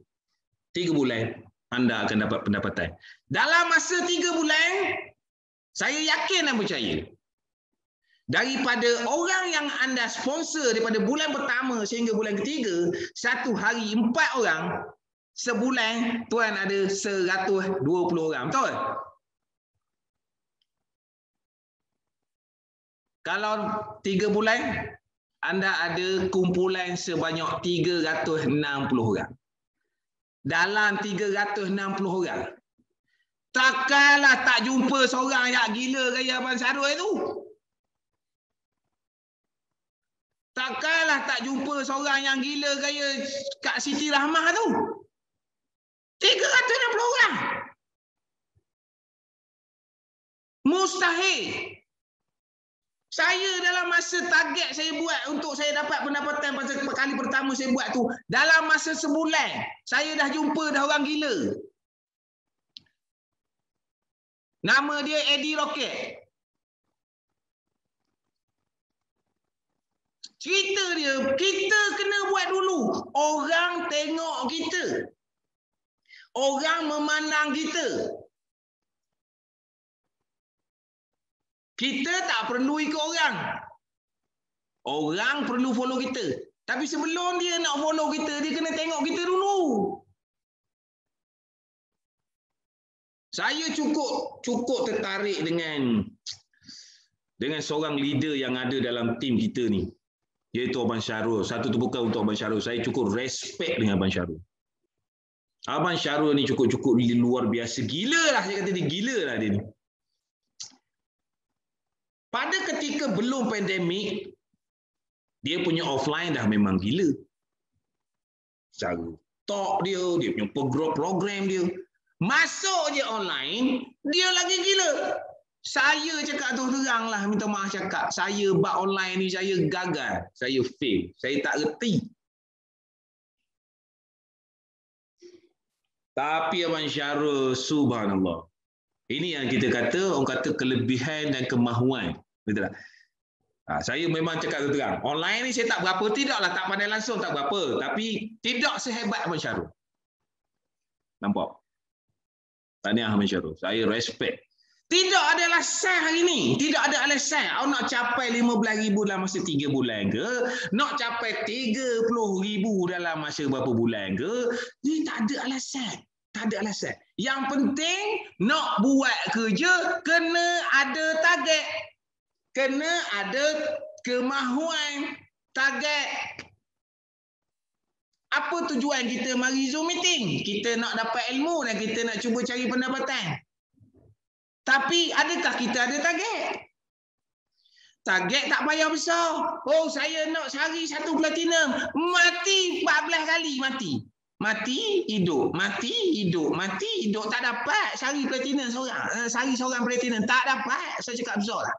3 bulan. anda akan dapat pendapatan. Dalam masa 3 bulan, saya yakin dan percaya, daripada orang yang anda sponsor daripada bulan pertama sehingga bulan ketiga, satu hari 4 orang, sebulan tuan ada 120 orang. Betul? Kalau 3 bulan, anda ada kumpulan sebanyak 360 orang. Dalam 360 orang, takkanlah tak jumpa seorang yang gila gaya Abang Syarul itu. Takkanlah tak jumpa seorang yang gila gaya Kak Siti Rahmah tu. 360 orang. Mustahil. Saya dalam masa target saya buat untuk saya dapat pendapatan pada kali pertama saya buat tu, dalam masa sebulan, saya dah jumpa dah orang gila. Nama dia Eddie Rocket. Cerita dia, kita kena buat dulu. Orang tengok kita. Orang memandang kita. Kita tak perlu ikut orang. Orang perlu follow kita. Tapi sebelum dia nak follow kita, dia kena tengok kita dulu. Saya cukup tertarik dengan seorang leader yang ada dalam tim kita ni, iaitu Abang Syarul. Satu tepukan untuk Abang Syarul. Saya cukup respect dengan Abang Syarul. Abang Syarul ni cukup luar biasa. Gila lah, saya kata dia gila lah dia ni. Pada ketika belum pandemik, dia punya offline dah memang gila. Cara talk dia punya program dia. Masuk je online, dia lagi gila. Saya cakap tu terang lah, minta maaf cakap. Saya bab online ni saya gagal. Saya fail. Saya tak reti. Tapi Abang Syarul, subhanallah. Ini yang kita kata, orang kata kelebihan dan kemahuan. Betul tak? Saya memang cakap terang. Online ni saya tak berapa, tidaklah tak pandai langsung tak berapa. Tapi tidak sehebat Abang Syarul. Nampak? Tahniah Abang Syarul. Saya respect. Tidak ada alasan hari ni. Tidak ada alasan. Awak nak capai 15,000 dalam masa 3 bulan ke? Nak capai 30,000 dalam masa berapa bulan ke? Ini tak ada alasan. Tak ada alasan. Yang penting nak buat kerja, kena ada target. Kena ada kemahuan, target. Apa tujuan kita mari Zoom meeting? Kita nak dapat ilmu dan kita nak cuba cari pendapatan. Tapi adakah kita ada target? Target tak payah besar. Oh, saya nak cari 1 platinum. Mati 14 kali mati. Mati, hidup. Mati, hidup. Mati, hidup. Tak dapat cari platinum seorang. Cari seorang platinum. Tak dapat. Saya cakap besar lah.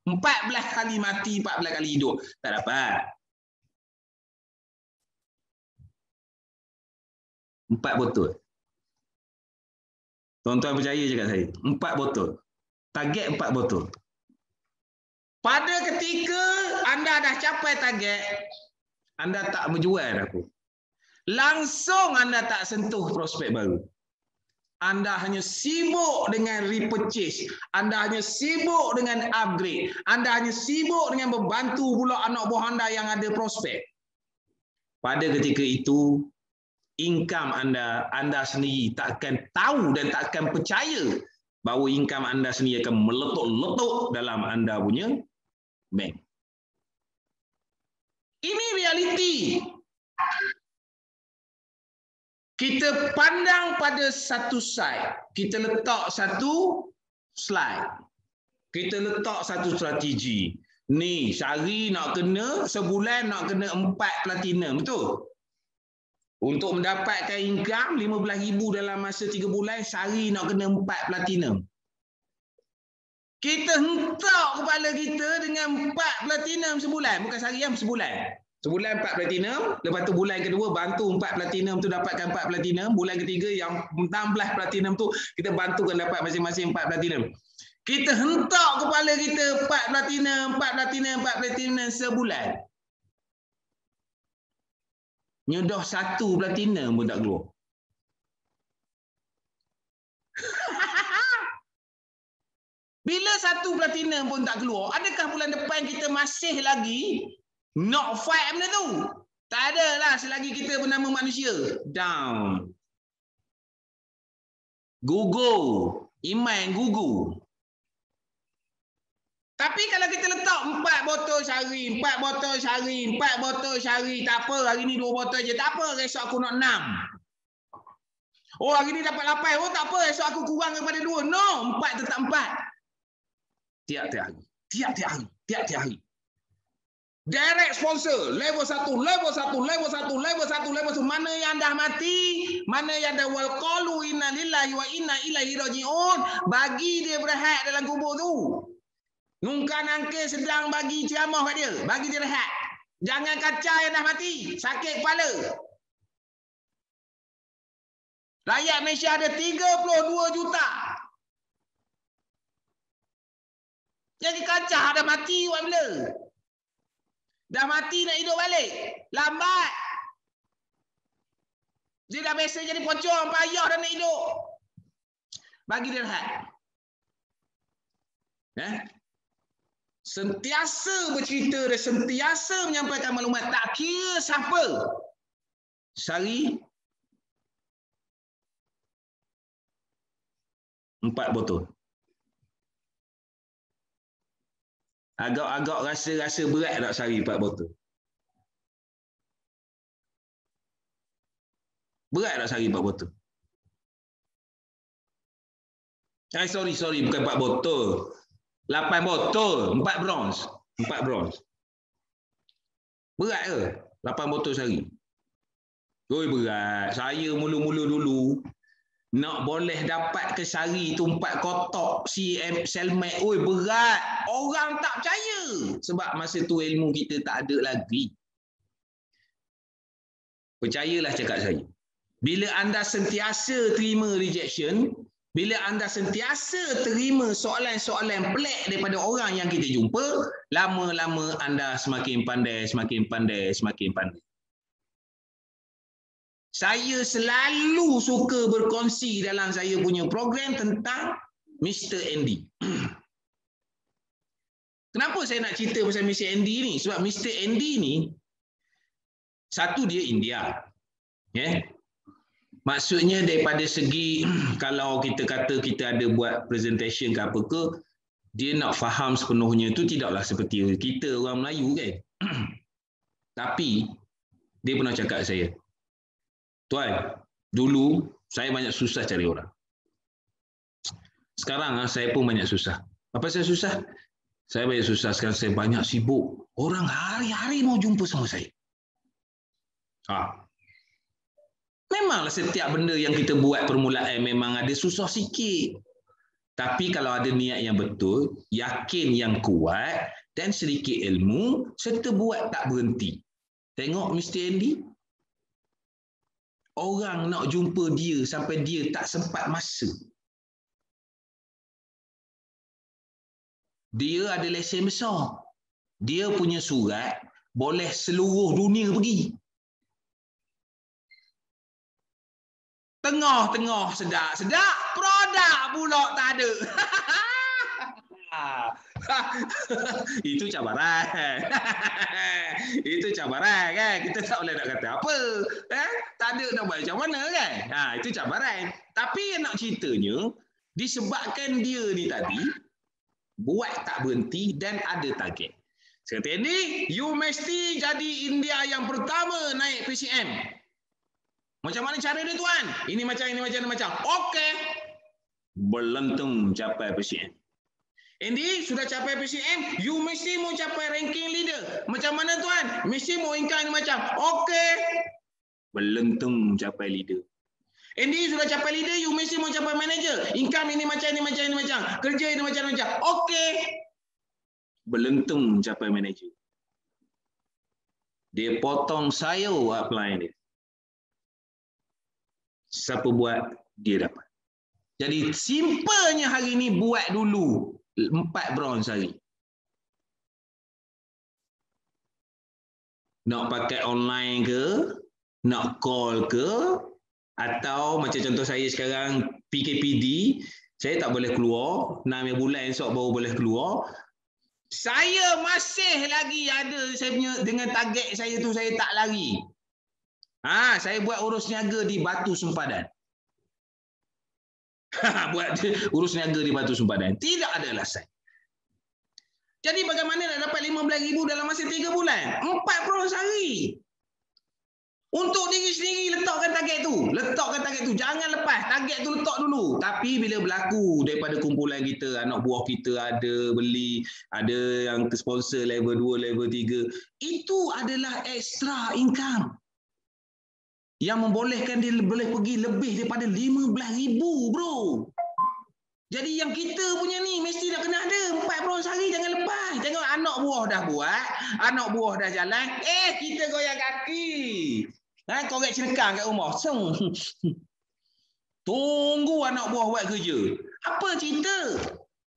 14 kali mati, 14 kali hidup. Tak dapat. 4 botol. Tuan-tuan percaya cakap saya. 4 botol. Target 4 botol. Pada ketika anda dah capai target, anda tak menjual aku. Langsung anda tak sentuh prospek baru. Anda hanya sibuk dengan repurchase. Anda hanya sibuk dengan upgrade. Anda hanya sibuk dengan membantu pula anak buah anda yang ada prospek. Pada ketika itu, income anda sendiri tak akan tahu dan tak akan percaya bahawa income anda sendiri akan meletup-letup dalam anda punya bank. Ini realiti. Kita pandang pada satu side, kita letak satu slide, kita letak satu strategi. Ni, sehari nak kena, sebulan nak kena 4 platinum, betul? Untuk mendapatkan income 15,000 dalam masa 3 bulan, sehari nak kena 4 platinum. Kita hentak kepala kita dengan 4 platinum sebulan, bukan seharian, sebulan. Sebulan 4 platinum, lepas tu bulan kedua bantu 4 platinum tu dapatkan 4 platinum, bulan ketiga yang 16 platinum tu kita bantukan dapat masing-masing 4 platinum. Kita hentak kepala kita 4 platinum, 4 platinum, 4 platinum sebulan. Nyedah 1 platinum pun tak keluar. Bila satu platinum pun tak keluar, adakah bulan depan kita masih lagi nak fight benda tu? Tak ada lah selagi kita bernama manusia. Down. Gugur. Iman gugur. Tapi kalau kita letak 4 botol sehari, 4 botol sehari, 4 botol sehari, tak apa, hari ni 2 botol je, tak apa, esok aku nak 6. Oh, hari ni dapat 8, oh tak apa, esok aku kurang daripada 2. No, 4 tetap 4. Tiap-tiap hari, tiap-tiap hari, tiap-tiap hari. Direct sponsor, level 1, level 1, level 1, level 1, level 1. Mana yang dah mati, mana yang dah wal qalu inna lillahi wa inna ilaihi raji'un, bagi dia berehat dalam kubur tu. Nungkan angke sedang bagi ceramah kat dia, bagi dia rehat. Jangan kacau yang dah mati, sakit kepala. Rakyat Malaysia ada 32 juta. Jadi kacau dah mati buat bila? Dah mati nak hidup balik. Lambat. Dia dah biasa jadi pocong, payah dah nak hidup. Bagi dia rehat. Sentiasa bercerita dan sentiasa menyampaikan maklumat, tak kira siapa. Sehari 4 botol. Agak-agak rasa berat tak sehari 4 botol? Berat tak sehari 4 botol? Sorry, bukan 4 botol. 8 botol, 4 bronze. 4 bronze. Berat ke? 8 botol sehari. Oi, berat. Saya mula-mula dulu nak boleh dapat ke sehari tu 4 kotak Selmax. Oi, berat. Orang tak percaya. Sebab masa tu ilmu kita tak ada lagi. Percayalah cakap saya. Bila anda sentiasa terima rejection, bila anda sentiasa terima soalan-soalan pelik daripada orang yang kita jumpa, lama-lama anda semakin pandai, semakin pandai, semakin pandai. Saya selalu suka berkongsi dalam saya punya program tentang Mr. Andy. Kenapa saya nak cerita pasal Mr. Andy ni? Sebab Mr. Andy ni, satu dia India. Maksudnya daripada segi kalau kita kata kita ada buat presentation ke apa ke, dia nak faham sepenuhnya tu tidaklah seperti kita orang Melayu kan. Tapi dia pernah cakap saya, "Tuan, dulu saya banyak susah cari orang. Sekarang saya pun banyak susah." Apa saya susah? Saya banyak susah sekarang, saya banyak sibuk. Orang hari-hari mau jumpa sama saya. Memanglah setiap benda yang kita buat permulaan memang ada susah sikit. Tapi kalau ada niat yang betul, yakin yang kuat dan sedikit ilmu, serta buat tak berhenti. Tengok Mr. Andy. Orang nak jumpa dia sampai dia tak sempat masa. Dia ada lesen besar. Dia punya surat boleh seluruh dunia pergi. Tengah-tengah sedap-sedap, produk pula tak ada. Itu cabaran. Itu cabaran kan. Kita tak boleh nak kata apa. Tak ada nak buat macam mana kan. Itu cabaran. Tapi yang nak ceritanya, disebabkan dia ni tadi, buat tak berhenti dan ada target. Sekarang ni, you mesti jadi India yang pertama naik PCM. Macam mana cara dia tuan? Ini macam. Okey. Berlentung capai PCM. Andy, sudah capai PCM, you mesti mau capai ranking leader. Macam mana tuan? Mesti mau income macam. Okey. Berlentung capai leader. Andy, sudah capai leader, you mesti mau capai manager. Income ini macam. Kerja ini macam. Okey. Berlentung capai manager. Dia potong sayur upline dia. Siapa buat, dia dapat. Jadi simpelnya hari ni buat dulu 4 bronze hari. Nak pakai online ke, nak call ke, atau macam contoh saya sekarang PKPD, Saya tak boleh keluar. 6 bulan esok baru boleh keluar. Saya masih lagi ada saya punya dengan target saya tu, saya tak lari. Saya buat urus niaga di Batu Sempadan. Buat urus niaga di Batu Sempadan. Tidak ada alasan. Jadi bagaimana nak dapat 15,000 dalam masa 3 bulan? 40 sehari. Untuk diri sendiri letakkan target tu. Letakkan target tu. Jangan lepas. Target tu letak dulu. Tapi bila berlaku daripada kumpulan kita, anak buah kita ada beli, ada yang sponsor level 2, level 3. Itu adalah extra income. Yang membolehkan dia boleh pergi lebih daripada 15,000 bro. Jadi yang kita punya ni mesti nak kena ada 40 sehari, jangan lepas. Tengok anak buah dah buat, anak buah dah jalan, kita goyang kaki. Korek celekang kat rumah. Tunggu anak buah buat kerja. Apa cerita?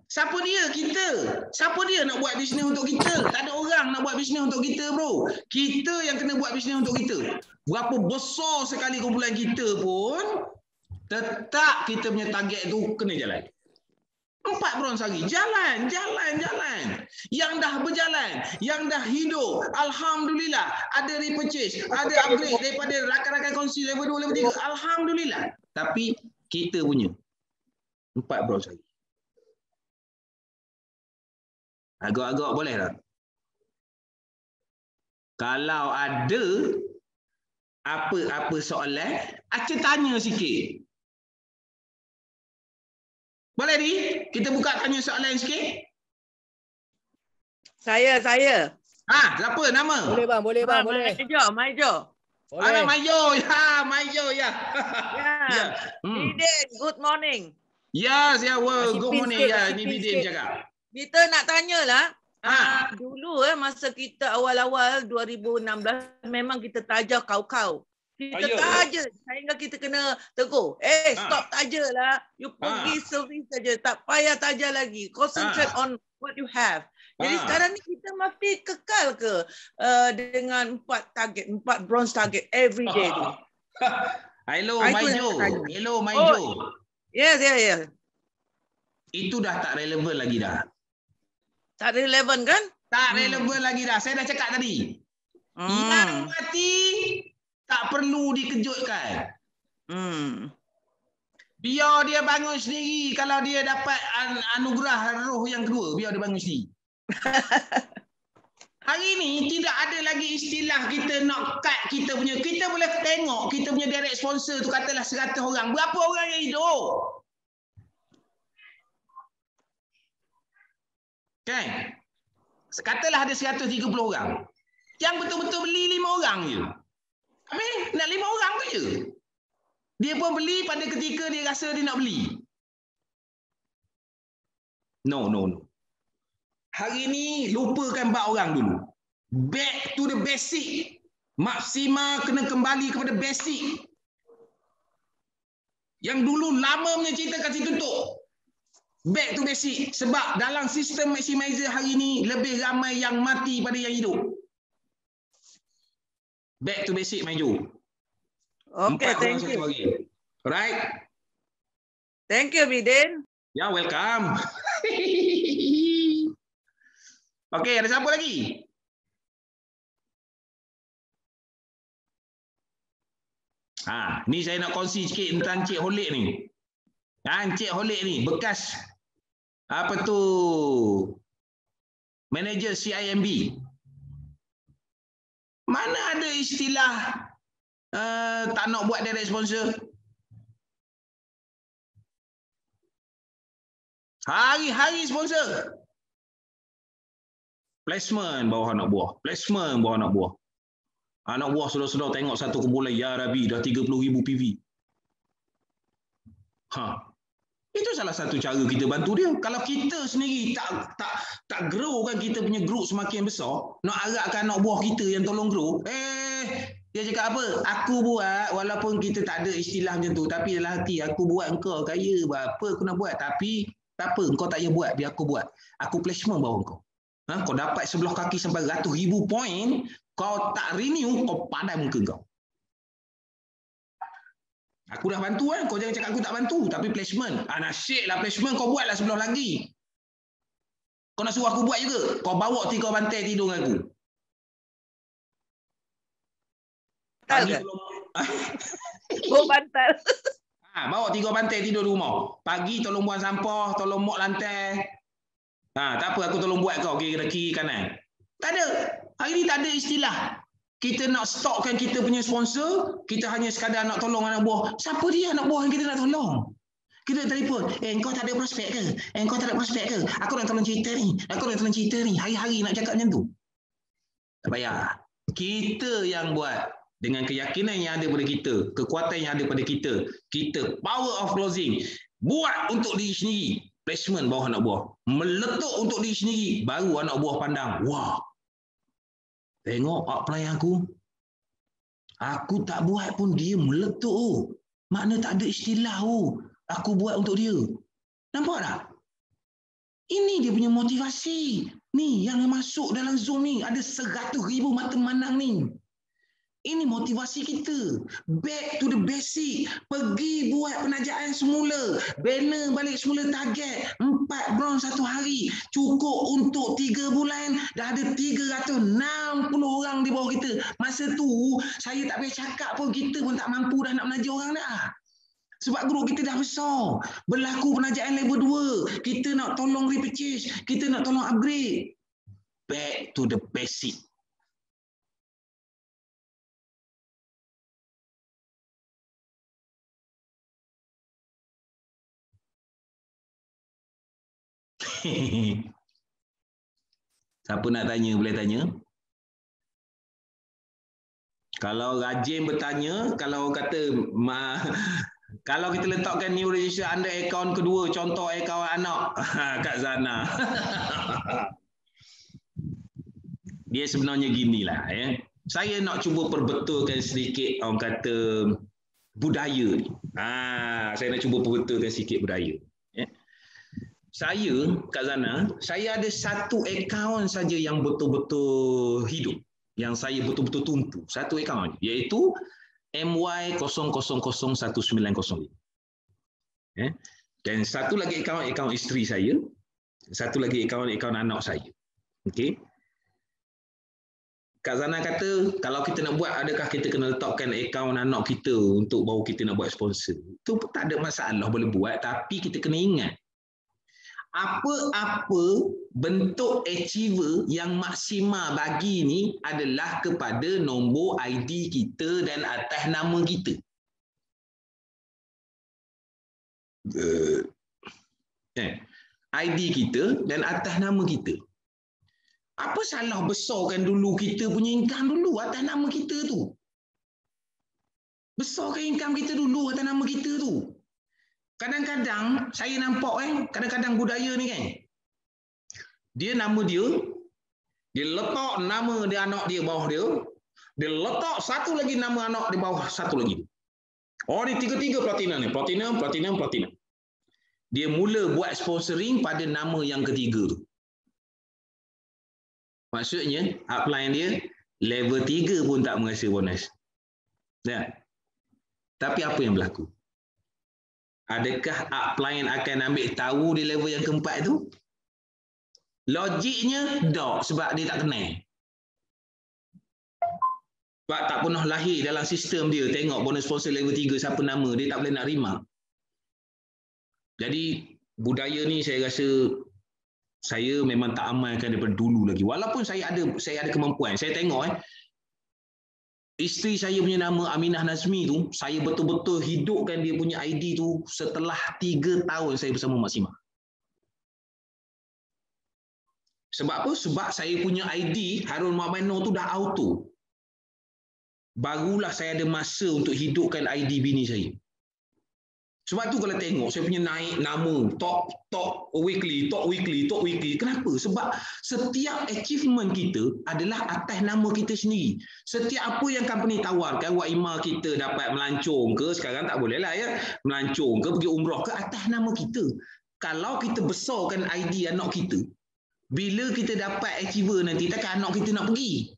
Siapa dia? Kita. Siapa dia nak buat bisnes untuk kita? Tak ada orang nak buat bisnes untuk kita bro. Kita yang kena buat bisnes untuk kita. Berapa besar sekali kumpulan kita pun, tetap kita punya target tu kena jalan. 40 sehari. Jalan. Yang dah berjalan, yang dah hidup, alhamdulillah. Ada repurchase, ada upgrade daripada rakan-rakan kongsi level 2, level 3. Alhamdulillah. Tapi kita punya 40 sehari. Agak-agak boleh tak? Kalau ada apa-apa soalan, Aceh tanya sikit. Boleh ni? Kita buka tanya soalan sikit. Saya. Siapa nama? Boleh bang, boleh. Maijo. Boleh. Maijo ya. Ya. Bidin, good morning. Yes, well, Masih good pin morning sikit, ya. masih Ni pin Bidin sikit. cakap. Kita nak tanyalah. Dulu masa kita awal-awal 2016 memang kita taja kau-kau. Kita taja sehingga kita kena tegur. Stop taja lah. You pergi servis saja. Tak payah taja lagi. Concentrate on what you have. Jadi sekarang ni kita mesti kekal ke dengan 4 bronze target every day tu? Hello Maijo. Yes. Itu dah tak relevan lagi dah. Tak relevan kan? Tak relevan lagi dah. Saya dah cakap tadi. Yang mati tak perlu dikejutkan. Biar dia bangun sendiri kalau dia dapat anugerah roh yang kedua. Biar dia bangun sendiri. Hari ni tidak ada lagi istilah kita nak cut kita punya. Kita boleh tengok kita punya direct sponsor tu katalah 100 orang. Berapa orang yang hidup? Kan? Katalah ada 130 orang. Yang betul-betul beli 5 orang je. Habis nak 5 orang tu je. Dia pun beli pada ketika dia rasa dia nak beli. No. Hari ni lupakan 4 orang dulu. Back to the basic. Maksima kena kembali kepada basic. Yang dulu lama punya cerita kasih tutup. Back to basic. Sebab dalam sistem maximizer hari ni lebih ramai yang mati pada yang hidup. Back to basic, Maijo. Okay, thank you. Right? Thank you, Bidin. Ya, welcome. Okay, ada siapa lagi? Ni saya nak kongsi sikit tentang Encik Holik ni. Encik Holik ni bekas apa tu? Manager CIMB. Mana ada istilah tak nak buat direct sponsor? Hari-hari sponsor. Placement bawah anak buah. Placement bawah anak buah. Anak buah saudara-saudara tengok satu kumpulan, ya Rabbi, dah 30,000 PV. Itu salah satu cara kita bantu dia. Kalau kita sendiri tak grow kan kita punya group semakin besar, nak harapkan anak buah kita yang tolong grow, dia cakap apa? Aku buat walaupun kita tak ada istilah macam tu, tapi dalam hati aku buat engkau kaya, apa aku nak buat, tapi tak apa, engkau tak payah buat, biar aku buat. Aku placement bawah engkau. Kau dapat sebelah kaki sampai ratus ribu poin, kau tak renew, kau padam muka kau. Aku dah bantu kan, kau jangan cakap aku tak bantu. Tapi placement, nasyik lah placement, kau buatlah sebelah lagi. Kau nak suruh aku buat juga. Kau bawa 3 bantai tidur dengan aku. Bantal ke? Oh, bantal. Bawa 3 bantai tidur di rumah. Pagi tolong buang sampah, tolong mop lantai. Tak apa, aku tolong buat kau kiri kanan. Tak ada. Hari ni tak ada istilah. Kita nak stokkan kita punya sponsor, kita hanya sekadar nak tolong anak buah. Siapa dia anak buah yang kita nak tolong? Kita telefon, kau tak ada prospek ke? Kau tak ada prospek ke? Aku nak tolong cerita ni. Hari-hari nak cakap macam tu. Tak payah. Kita yang buat dengan keyakinan yang ada pada kita, kekuatan yang ada pada kita. Kita power of closing. Buat untuk diri sendiri. Placement bawah anak buah. Meletup untuk diri sendiri. Baru anak buah pandang. Wah. Tengok upline aku. Aku tak buat pun dia meletup. Makna tak ada istilah. Aku buat untuk dia. Nampak tak? Ini dia punya motivasi. Ni yang masuk dalam Zoom ni. Ada 100,000 mata memandang ni. Ini motivasi kita. Back to the basic. Pergi buat penajaan semula. Banner balik semula target. 4 bronze 1 hari. Cukup untuk 3 bulan. Dah ada 360 orang di bawah kita. Masa tu, saya tak payah cakap pun. Kita pun tak mampu dah nak menaja orang dah. Sebab grup kita dah besar. Berlaku penajaan level 2. Kita nak tolong repurchase. Kita nak tolong upgrade. Back to the basic. Siapa nak tanya boleh tanya. Kalau rajin bertanya, kalau kata kalau kita letakkan new register under akaun kedua, contoh akaun anak Kak Zana. Dia sebenarnya ginilah ya. Saya nak cuba perbetulkan sedikit orang kata budaya ni. Saya nak cuba perbetulkan sedikit budaya. Ya. Saya, Kak Zana, saya ada 1 akaun saja yang betul-betul hidup. Yang saya betul-betul tumpu. 1 akaun, iaitu MY000190. Dan 1 lagi akaun isteri saya. 1 lagi akaun anak saya. Okey. Kak Zana kata, kalau kita nak buat, adakah kita kena letakkan akaun anak kita untuk baru kita nak buat sponsor? Itu tak ada masalah, boleh buat. Tapi kita kena ingat, apa-apa bentuk achiever yang maksimal bagi ni adalah kepada nombor ID kita dan atas nama kita. ID kita dan atas nama kita. Apa salah besarkan dulu kita punya income dulu atas nama kita tu? Besarkan income kita dulu atas nama kita tu. Kadang-kadang saya nampak kadang-kadang budaya ni kan. Dia nama dia letak nama dia anak dia bawah dia letak 1 lagi nama anak di bawah 1 lagi. Oh ni 3 platinum ni, platinum. Dia mula buat sponsoring pada nama yang ketiga tu. Maksudnya upline dia level 3 pun tak merasa bonus. Ya. Tapi apa yang berlaku? Adakah upline akan ambil tahu di level yang keempat tu? Logiknya tak, sebab dia tak kenal. Sebab tak pernah lahir dalam sistem dia. Tengok bonus sponsor level 3 siapa nama, dia tak boleh nak remark. Jadi budaya ni saya rasa saya memang tak amalkan daripada dulu lagi. Walaupun saya ada kemampuan. Saya tengok isteri saya punya nama Aminah Nazmi tu, saya betul-betul hidupkan dia punya ID tu setelah 3 tahun saya bersama Mak Simah. Sebab apa? Sebab saya punya ID Harun Mabano tu dah auto. Barulah saya ada masa untuk hidupkan ID bini saya. Sebab tu kalau tengok saya punya naik nama top weekly. Kenapa? Sebab setiap achievement kita adalah atas nama kita sendiri. Setiap apa yang company tawarkan, Wak Ima kita dapat melancong ke, sekarang tak boleh lah ya, melancong ke, pergi umrah ke, atas nama kita. Kalau kita besarkan ID anak kita, bila kita dapat achiever nanti, takkan anak kita nak pergi.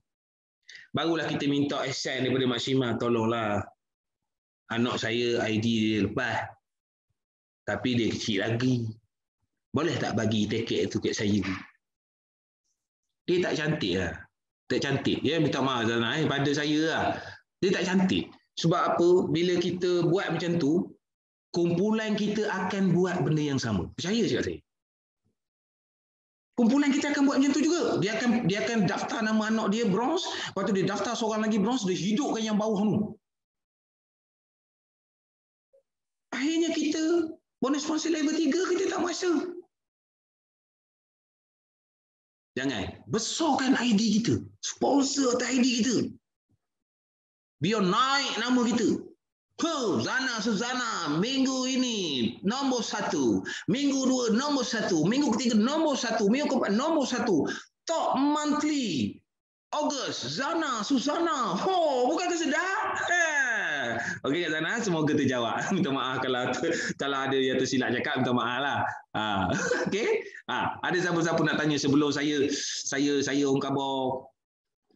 Barulah kita minta ihsan daripada Mak Syimah, tolonglah anak saya ID dia lepas. Tapi dia kecil lagi. Boleh tak bagi tiket tu kat saya? Dia tak cantik lah. Tak cantik. Ya, minta maaf Zana, pada saya lah. Dia tak cantik. Sebab apa? Bila kita buat macam tu, kumpulan kita akan buat benda yang sama. Percaya cakap saya. Kumpulan kita akan buat macam tu juga. Dia akan daftar nama anak dia bronze, lepas tu dia daftar seorang lagi bronze, dia hidupkan yang bawah tu. Akhirnya kita bonus sponsor level 3 kita tak masa. Jangan besarkan ID kita, sponsor atas ID kita. Biar naik nama kita. Zana Suzana, minggu ini nombor 1, minggu 2 nombor 1, minggu ketiga nombor 1, minggu keempat nombor 1. Top monthly Ogos, Zana Suzana. Bukan sedap? Okey Kak Zana, semoga terjawab. Minta maaf kalau ada yang tersilap cakap, minta maaf lah. Okey. Ada siapa-siapa nak tanya sebelum saya orang khabar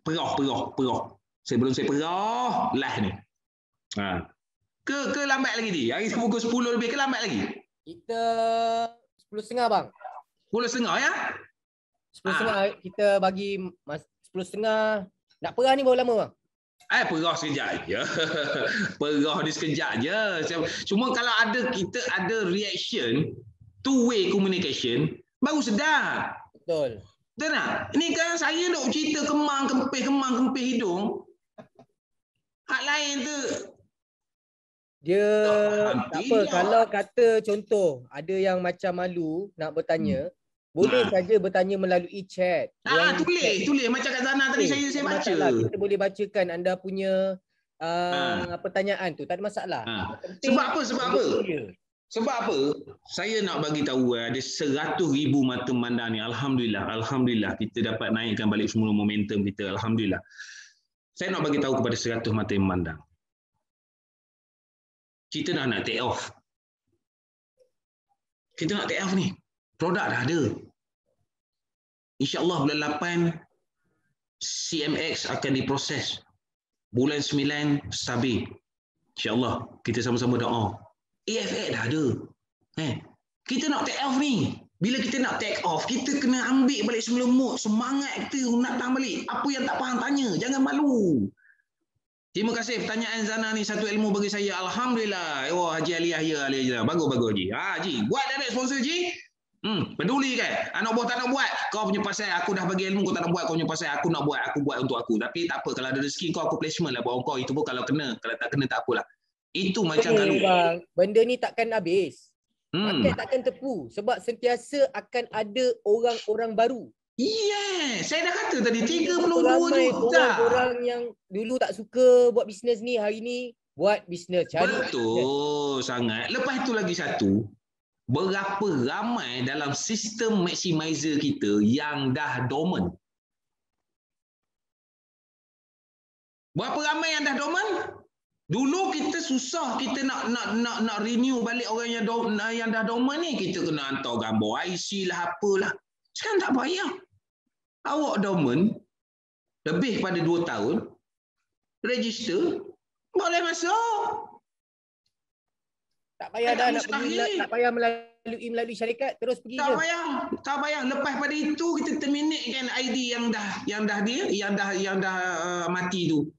perah. Sebelum saya perah live ni. Ke lambat lagi ni? Hari pukul 10 lebih ke lambat lagi? Kita 10.30 bang. 10.30 ya? 10.30 kita bagi 10.30. Nak perah ni berapa lama bang? Perah sekejap je. Perah ni sekejap je. Cuma kalau kita ada reaction, two-way communication, baru sedap. Betul. Betul tak? Ini kan saya nak cerita kemang kempih hidung. Hak lain tu dia tak apa, kalau kata contoh ada yang macam malu nak bertanya, boleh saja bertanya melalui chat. Tulis macam Kak Zana tadi saya baca. Kita boleh bacakan anda punya pertanyaan tu, tak ada masalah. Sebab apa? Sebab apa? Saya nak bagi tahu ada 100,000 mata memandang ni. Alhamdulillah kita dapat naikkan balik semula momentum kita. Alhamdulillah. Saya nak bagi tahu kepada 100 mata yang memandang. Kita dah nak take off. Ni. Produk dah ada. InsyaAllah bulan 8 CMX akan diproses. Bulan 9 stabil. InsyaAllah kita sama-sama doa. AFX dah ada. Kita nak take off ni. Bila kita nak take off, kita kena ambil balik semula mood, semangat kita nak datang balik. Apa yang tak faham tanya, jangan malu. Terima kasih pertanyaan Zana ni, satu ilmu bagi saya. Alhamdulillah. Haji Ali Yahya. Bagus Haji. Haji, buat direct sponsor Haji. Peduli kan? Anak buah tak nak buat. Kau punya pasal aku dah bagi ilmu, kau tak nak buat. Kau punya pasal aku nak buat. Aku buat untuk aku. Tapi tak apa, kalau ada rezeki kau, aku placement lah buat kau. Itu pun kalau kena. Kalau tak kena tak apalah. Itu macam kalau bang, benda ni takkan habis. Market takkan tepu. Sebab sentiasa akan ada orang-orang baru. Yes, saya dah kata tadi 32 juta. Orang yang dulu tak suka buat bisnes ni, hari ni buat bisnes. Betul sangat. Lepas tu lagi satu, berapa ramai dalam sistem maximizer kita yang dah dormant? Berapa ramai yang dah dormant? Dulu kita susah, kita nak renew balik orang yang dah dormant ni, kita kena hantar gambar IC lah apalah. Sekarang tak payah. Awak dormant lebih pada 2 tahun, register, boleh masuk. Tak payah dah nak pergi, tak payah melalui syarikat, terus pergi je. Tak payah. Lepas pada itu kita terminate kan ID yang dah mati tu.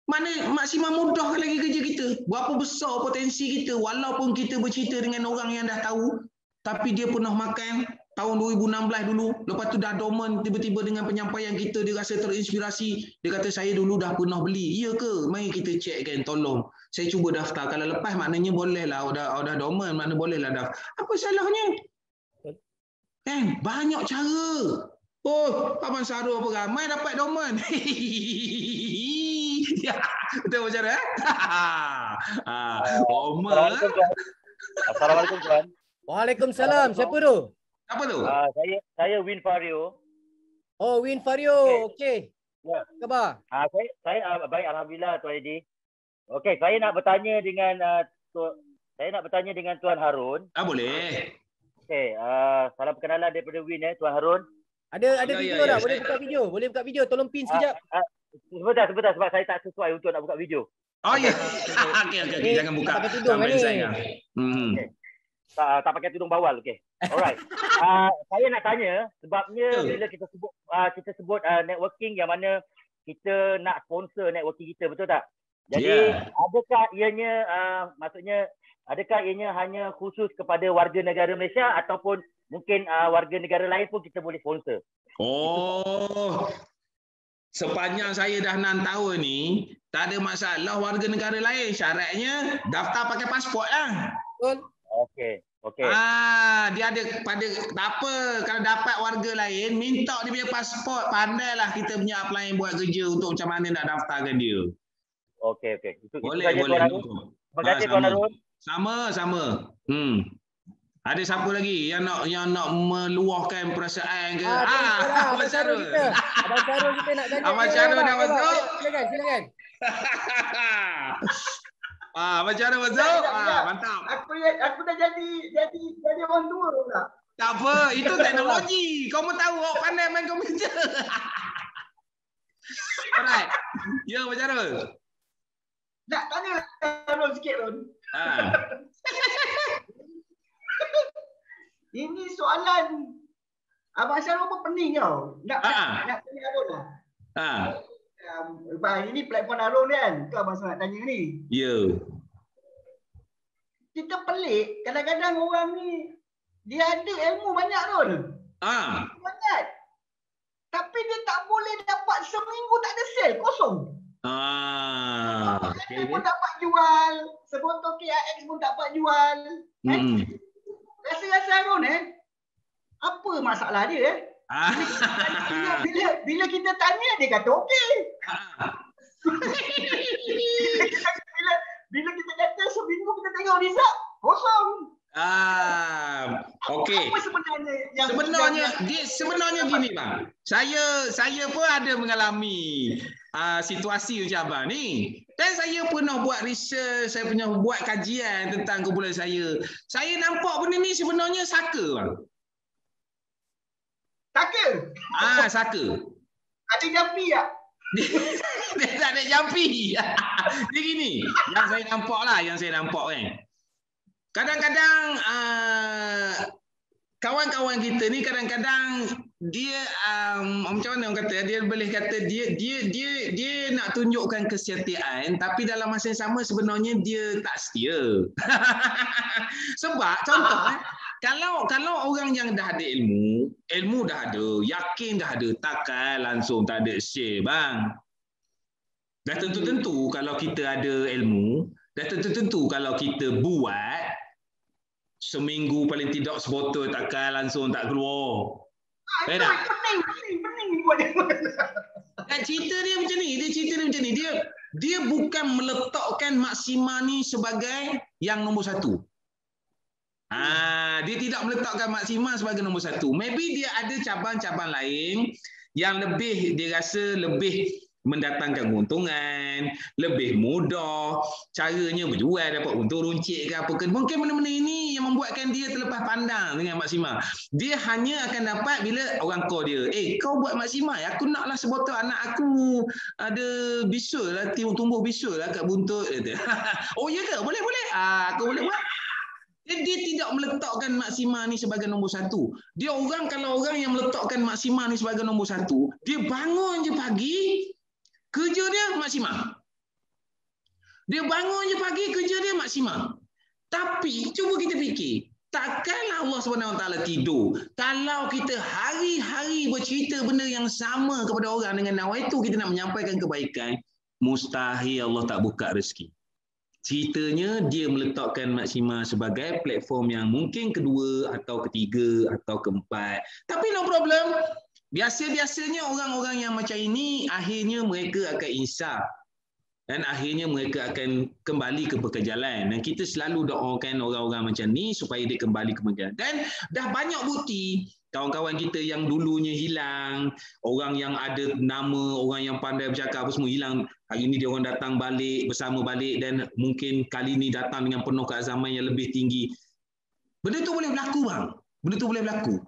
Mana maksimum mudah lagi kerja kita. Berapa besar potensi kita walaupun kita bercerita dengan orang yang dah tahu, tapi dia pernah makan tahun 2016 dulu, lepas tu dah dormant, tiba-tiba dengan penyampaian kita dia rasa terinspirasi, dia kata saya dulu dah pernah beli. Ya ke? Mari kita check kan, tolong. Saya cuba daftar. Kalau lepas maknanya boleh lah, dah dormant, maknanya boleh lah daftar. Apa salahnya? Kan? Banyak cara. Abang Saru apa ramai dapat dormant. Ya, betul macam mana? Assalamualaikum tuan. Waalaikumsalam. Siapa tu? Apa tu? Saya Win Fario. Oh, Win Fario. Okey. Ya. Khabar? Saya baik, alhamdulillah Tuan Edi. Okey, saya nak bertanya dengan Tuan Harun. Boleh. Okey, salam perkenalan daripada Win Tuan Harun. Ada video tak? Boleh buka video. Tolong pin sekejap. Sebentar sebab saya tak sesuai untuk nak buka video. Oh ya. Okey. Jangan buka. Pakai tudung Sampai ni. saya. Okay. Tak pakai tudung bawal, okey. Alright. Saya nak tanya sebabnya bila kita sebut networking yang mana kita nak sponsor networking kita, betul tak? Jadi adakah ianya adakah ianya hanya khusus kepada warga negara Malaysia ataupun mungkin warga negara lain pun kita boleh sponsor? Oh. Sepanjang saya dah 6 tahun ni, tak ada masalah warga negara lain. Syaratnya daftar pakai pasport lah. Betul. Okey. Dia ada pada apa kalau dapat warga lain minta dia punya pasport, pandailah kita punya apply buat kerja untuk macam mana nak daftarkan dia. Okey. Boleh. Terima kasih Tuan Harun. Sama. Ada siapa lagi yang nak meluahkan perasaan ke? Abang Syarul kita. Abang Syarul kita nak tanya. Abang Syarul dah masuk. Silakan. Abang Syarul masuk. Mantap. Aku dah jadi orang tua pula. Tak apa, itu teknologi. Kau pun tahu awak pandai main komputer. Alright. Ya, Abang Syarul. Nak tanya Ron sikit, Ron. Ini soalan Abang Syarul pun pening tau. Nak tanya Harun lah. Ini platform Harun kan? Tu Abang Syarul nak tanya ni. Ya. Kita pelik, kadang-kadang orang ni dia ada ilmu banyak Harun. Banyak. Tapi dia tak boleh dapat seminggu tak ada sale, kosong. Dia pun dapat jual, sebotol KRX pun dapat jual. Rasa-rasa Harun apa masalah dia bila kita tanya dia kata okey. Bila kita kata seminggu kita tengok result kosong. Okey. Apa sebenarnya yang sebenarnya gini bang. Saya pun ada mengalami situasi macam abang ni. Dan saya pernah buat research, saya pernah buat kajian tentang kumpulan saya. Saya nampak benda ni sebenarnya saka bang. Saka? Saka. Ada jampi tak? Dia tak ada jampi. Dia gini, yang saya nampak kan. Kadang-kadang kawan-kawan kita ni kadang-kadang dia macam mana orang kata, dia boleh kata dia nak tunjukkan kesetiaan tapi dalam masa yang sama sebenarnya dia tak setia. Sebab contoh kalau orang yang dah ada ilmu dah ada, yakin dah ada, takkan langsung tak ada share bang. Dah tentu-tentu kalau kita ada ilmu, dah tentu-tentu kalau kita buat seminggu paling tidak sebotol takkan langsung tak keluar. Pening buat dia. Dan cerita dia macam ni, dia bukan meletakkan Maxima ni sebagai yang nombor satu. Dia tidak meletakkan Maxima sebagai nombor satu. Maybe dia ada cabang-cabang lain yang lebih, dia rasa lebih mendatangkan keuntungan, lebih mudah, caranya berjual, dapat untung runcit ke apa ke. Mungkin benda-benda ini yang membuatkan dia terlepas pandang dengan Maxima. Dia hanya akan dapat bila orang call dia, kau buat Maxima, aku naklah sebotol anak aku ada bisul lah, tumbuh bisul lah kat buntut. Oh ya ke? Boleh. Aku boleh buat. Dia tidak meletakkan Maxima ni sebagai nombor satu. Kalau orang yang meletakkan Maxima ni sebagai nombor satu, dia bangun je pagi, kerja dia Maxima. Dia bangun je pagi, kerja dia Maxima. Tapi cuba kita fikir, takkanlah Allah SWT tidur kalau kita hari-hari bercerita benda yang sama kepada orang dengan nawaitu kita nak menyampaikan kebaikan, mustahil Allah tak buka rezeki. Ceritanya dia meletakkan Maxima sebagai platform yang mungkin kedua atau ketiga atau keempat. Tapi no problem. Biasa-biasanya orang-orang yang macam ini akhirnya mereka akan insaf dan akhirnya mereka akan kembali ke pekerjaan. Dan kita selalu doakan orang-orang macam ni supaya dia kembali ke pekerjaan. Dan dah banyak bukti kawan-kawan kita yang dulunya hilang, orang yang ada nama, orang yang pandai bercakap apa semua hilang. Hari ni dia orang datang balik, bersama balik dan mungkin kali ni datang dengan penuh keazaman yang lebih tinggi. Benda tu boleh berlaku bang. Benda tu boleh berlaku.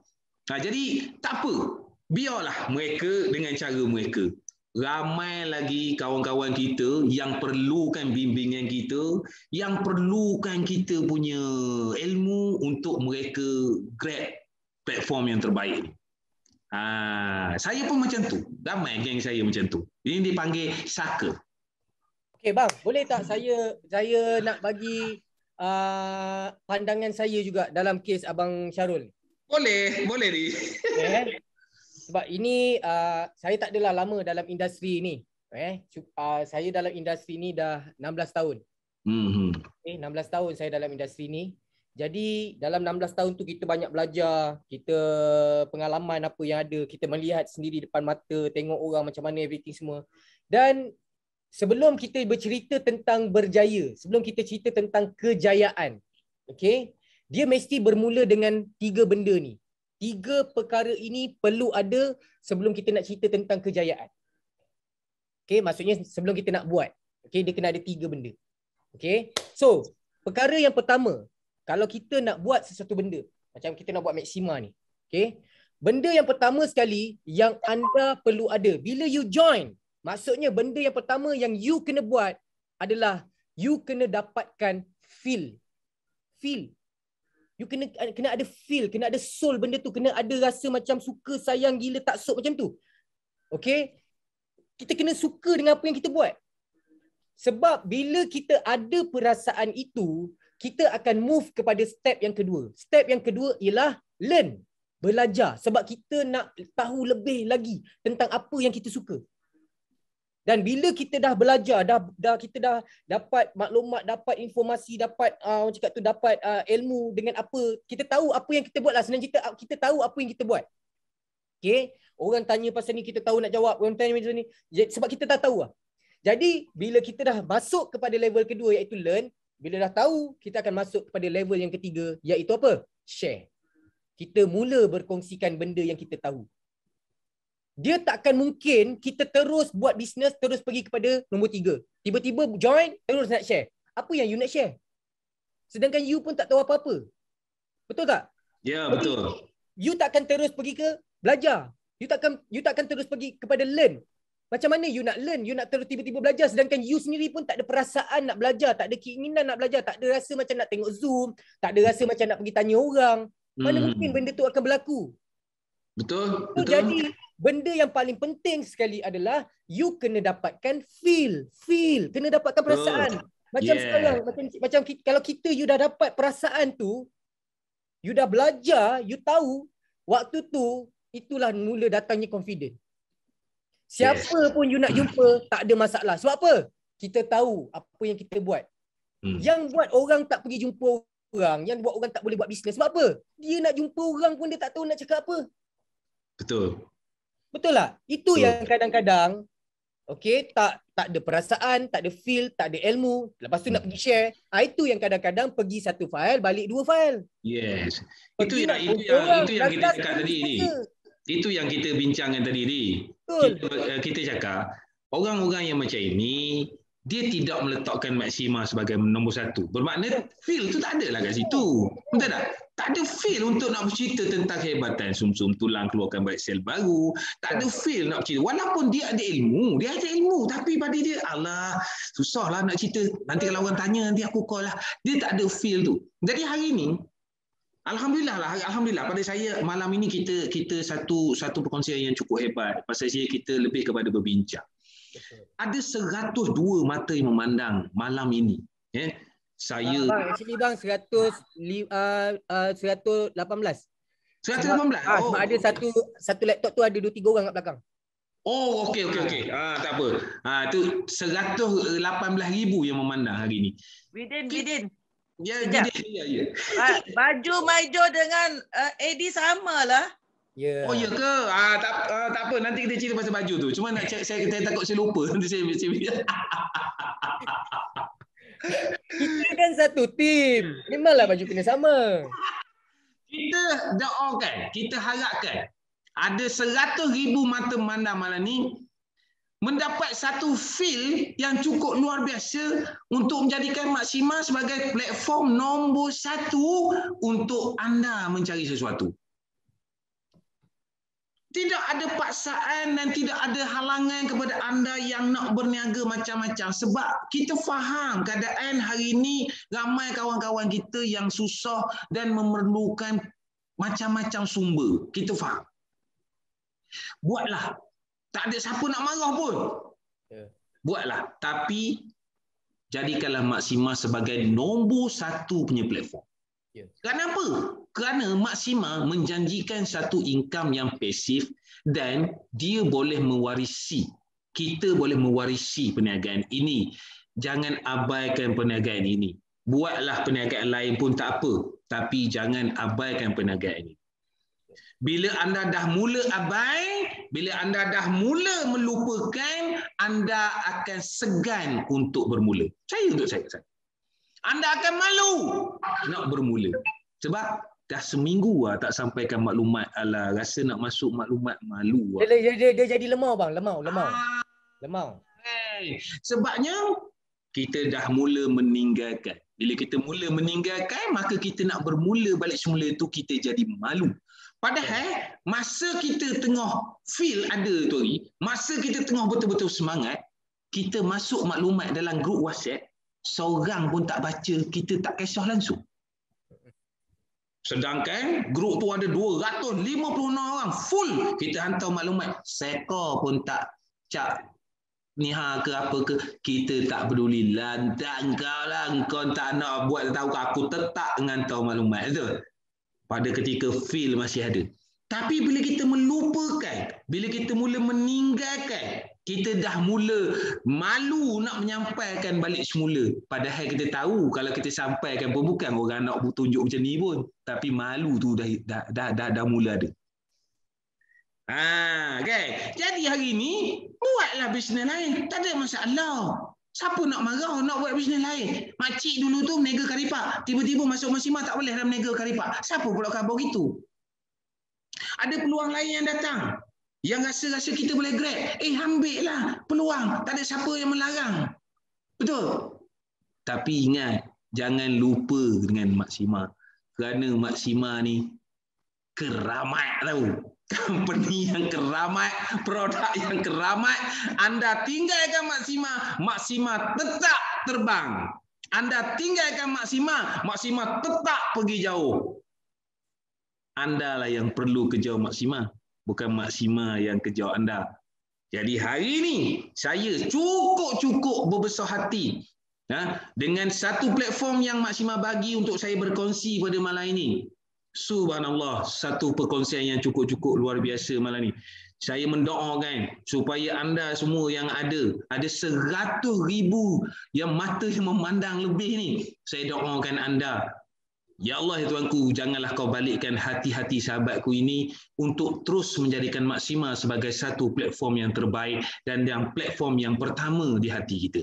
Jadi tak apa. Biarlah mereka dengan cara mereka. ramai lagi kawan-kawan kita yang perlukan bimbingan kita, yang perlukan kita punya ilmu untuk mereka grab platform yang terbaik. Saya pun macam tu. Ramai geng saya macam tu. Ini dipanggil saka. Okey bang, boleh tak saya nak bagi pandangan saya juga dalam kes Abang Syarul? Boleh ni. Okay. Sebab ini saya tak adalah lama dalam industri ni. Saya dalam industri ni dah 16 tahun. 16 tahun saya dalam industri ni. Jadi dalam 16 tahun tu kita banyak belajar, kita pengalaman apa yang ada, kita melihat sendiri depan mata, tengok orang macam mana everything semua. Dan sebelum kita bercerita tentang berjaya, sebelum kita cerita tentang kejayaan, okay, dia mesti bermula dengan 3 benda ni. 3 perkara ini perlu ada sebelum kita nak cerita tentang kejayaan. Okay, maksudnya sebelum kita nak buat, okay, dia kena ada 3 benda. Okay, so perkara yang pertama, kalau kita nak buat sesuatu benda, macam kita nak buat Maxima ni, okay, benda yang pertama sekali yang anda perlu ada bila you join, maksudnya benda yang pertama yang you kena buat adalah you kena dapatkan feel. You kena ada feel, kena ada soul benda tu, kena ada rasa macam suka, sayang, gila, tak sok macam tu. Okay, kita kena suka dengan apa yang kita buat. Sebab bila kita ada perasaan itu, kita akan move kepada step yang kedua. Step yang kedua ialah learn, belajar. Sebab kita nak tahu lebih lagi tentang apa yang kita suka. Dan bila kita dah belajar, kita dah dapat maklumat, dapat informasi, dapat orang cakap tu dapat ilmu dengan apa, kita tahu apa yang kita buat lah. Senang kita tahu apa yang kita buat. Okay? Orang tanya pasal ni, kita tahu nak jawab. Orang tanya pasal ni, sebab kita dah tahu lah. Jadi, bila kita dah masuk kepada level kedua iaitu learn, bila dah tahu, kita akan masuk kepada level yang ketiga, iaitu apa? Share. Kita mula berkongsikan benda yang kita tahu. Dia takkan mungkin kita terus buat bisnes, terus pergi kepada nombor 3. Tiba-tiba join, terus nak share. Apa yang you nak share? Sedangkan you pun tak tahu apa-apa. Betul tak? Ya, betul. You takkan terus pergi ke belajar. You takkan terus pergi kepada learn. Macam mana you nak learn, you nak terus tiba-tiba belajar sedangkan you sendiri pun tak ada perasaan nak belajar, tak ada keinginan nak belajar, tak ada rasa macam nak tengok Zoom, tak ada rasa macam nak pergi tanya orang. Mana mungkin benda tu akan berlaku? Betul. Jadi benda yang paling penting sekali adalah you kena dapatkan feel, kena dapatkan perasaan. Macam sekarang, macam kalau kita you dah dapat perasaan tu, you dah belajar, you tahu waktu tu itulah mula datangnya confident. Siapa pun you nak jumpa, tak ada masalah. Sebab apa? Kita tahu apa yang kita buat. Yang buat orang tak pergi jumpa orang, yang buat orang tak boleh buat bisnes. Sebab apa? Dia nak jumpa orang pun dia tak tahu nak cakap apa. Betul. Betul tak? Itu yang kadang-kadang tak ada perasaan, tak ada feel, tak ada ilmu. Lepas tu nak pergi share. Itu yang kadang-kadang pergi satu file, balik 2 file. Yes. Itu yang kita cakap tadi ni. Itu yang kita bincangkan tadi ni. Kita cakap, orang-orang yang macam ini, dia tidak meletakkan Maxima sebagai nombor 1. Bermakna feel tu tak ada lah kat situ. Betul tak? Tak ada feel untuk nak bercerita tentang kehebatan sum-sum tulang keluarkan balik sel baru. Tak ada feel nak bercerita. Walaupun dia ada ilmu. Tapi pada dia, alah, susahlah nak cerita. Nanti kalau orang tanya, nanti aku call lah. Dia tak ada feel tu. Jadi hari ni, Alhamdulillah pada saya malam ini kita satu perkongsian yang cukup hebat. Pasal saya kita lebih kepada berbincang. Ada 102 mata yang memandang malam ini. Saya bang 118. 118. Ada satu laptop tu ada 2-3 orang kat belakang. Oh, okey. Tak apa. Tu 118,000 yang memandang hari ini. Bidin. Ya. Baju Maijo dengan Eddie samalah. Yeah. Oh ya ke? Tak apa, nanti kita cerita pasal baju tu. Cuma nak saya takut saya lupa. Nanti saya kita kan satu tim. Memanglah baju kena sama. Kita doakan, kita harapkan ada 100,000 mata memandang malam ni mendapat satu feel yang cukup luar biasa untuk menjadikan Maxima sebagai platform nombor 1 untuk anda mencari sesuatu. Tidak ada paksaan dan tidak ada halangan kepada anda yang nak berniaga macam-macam. Sebab kita faham keadaan hari ini ramai kawan-kawan kita yang susah dan memerlukan macam-macam sumber. Kita faham. Buatlah. Tak ada siapa nak marah pun. Buatlah. Tapi jadikanlah Maxima sebagai nombor satu punya platform. Kenapa? Kerana Maxima menjanjikan satu income yang pasif dan dia boleh mewarisi. Kita boleh mewarisi perniagaan ini. Jangan abaikan perniagaan ini. Buatlah perniagaan lain pun tak apa. Tapi jangan abaikan perniagaan ini. Bila anda dah mula abai, bila anda dah mula melupakan, anda akan segan untuk bermula. Untuk saya. Anda akan malu nak bermula. Sebab dah seminggu tak sampaikan maklumat. Alah, rasa nak masuk maklumat malu. Dia jadi lemau bang, lemau. Sebabnya kita dah mula meninggalkan. Bila kita mula meninggalkan, maka kita nak bermula balik semula tu kita jadi malu. Padahal masa kita tengah feel ada tu hari, masa kita tengah betul-betul semangat, kita masuk maklumat dalam grup WhatsApp, seorang pun tak baca, kita tak kisah langsung. Sedangkan grup tu ada 256 orang full, kita hantar maklumat, seka pun tak cap niha ke apa ke, kita tak peduli. Lantak kau lah, kau tak nak buat tahu aku tetap hantar maklumat tu. Pada ketika feel masih ada. Tapi bila kita melupakan, bila kita mula meninggalkan, kita dah mula malu nak menyampaikan balik semula. Padahal kita tahu kalau kita sampaikan pun bukan orang nak tunjuk macam ni pun. Tapi malu tu dah mula ada. Okay. Jadi hari ni, buatlah bisnes lain. Tak ada masalah. Siapa nak marah nak buat bisnes lain? Makcik dulu tu meniaga karipak. Tiba-tiba masuk Maxima tak boleh dalam meniaga karipak. Siapa pula khabar gitu? Ada peluang lain yang datang. Yang rasa-rasa kita boleh grab. Ambil lah peluang. Tak ada siapa yang melarang. Betul? Tapi ingat, jangan lupa dengan Maxima. Kerana Maxima ni keramat tau. Company yang keramat, produk yang keramat. Anda tinggalkan Maxima, Maxima tetap terbang. Anda tinggalkan Maxima, Maxima tetap pergi jauh. Anda lah yang perlu kejar Maxima, bukan Maxima yang kejar anda. Jadi hari ini saya cukup berbesar hati dengan satu platform yang Maxima bagi untuk saya berkongsi pada malam ini. Subhanallah, satu perkongsian yang cukup luar biasa malam ni. Saya mendoakan supaya anda semua yang ada 100,000 yang mata yang memandang lebih ni. Saya doakan anda. Ya Allah ya Tuanku, janganlah kau balikkan hati-hati sahabatku ini untuk terus menjadikan Maxima sebagai satu platform yang terbaik dan yang platform yang pertama di hati kita.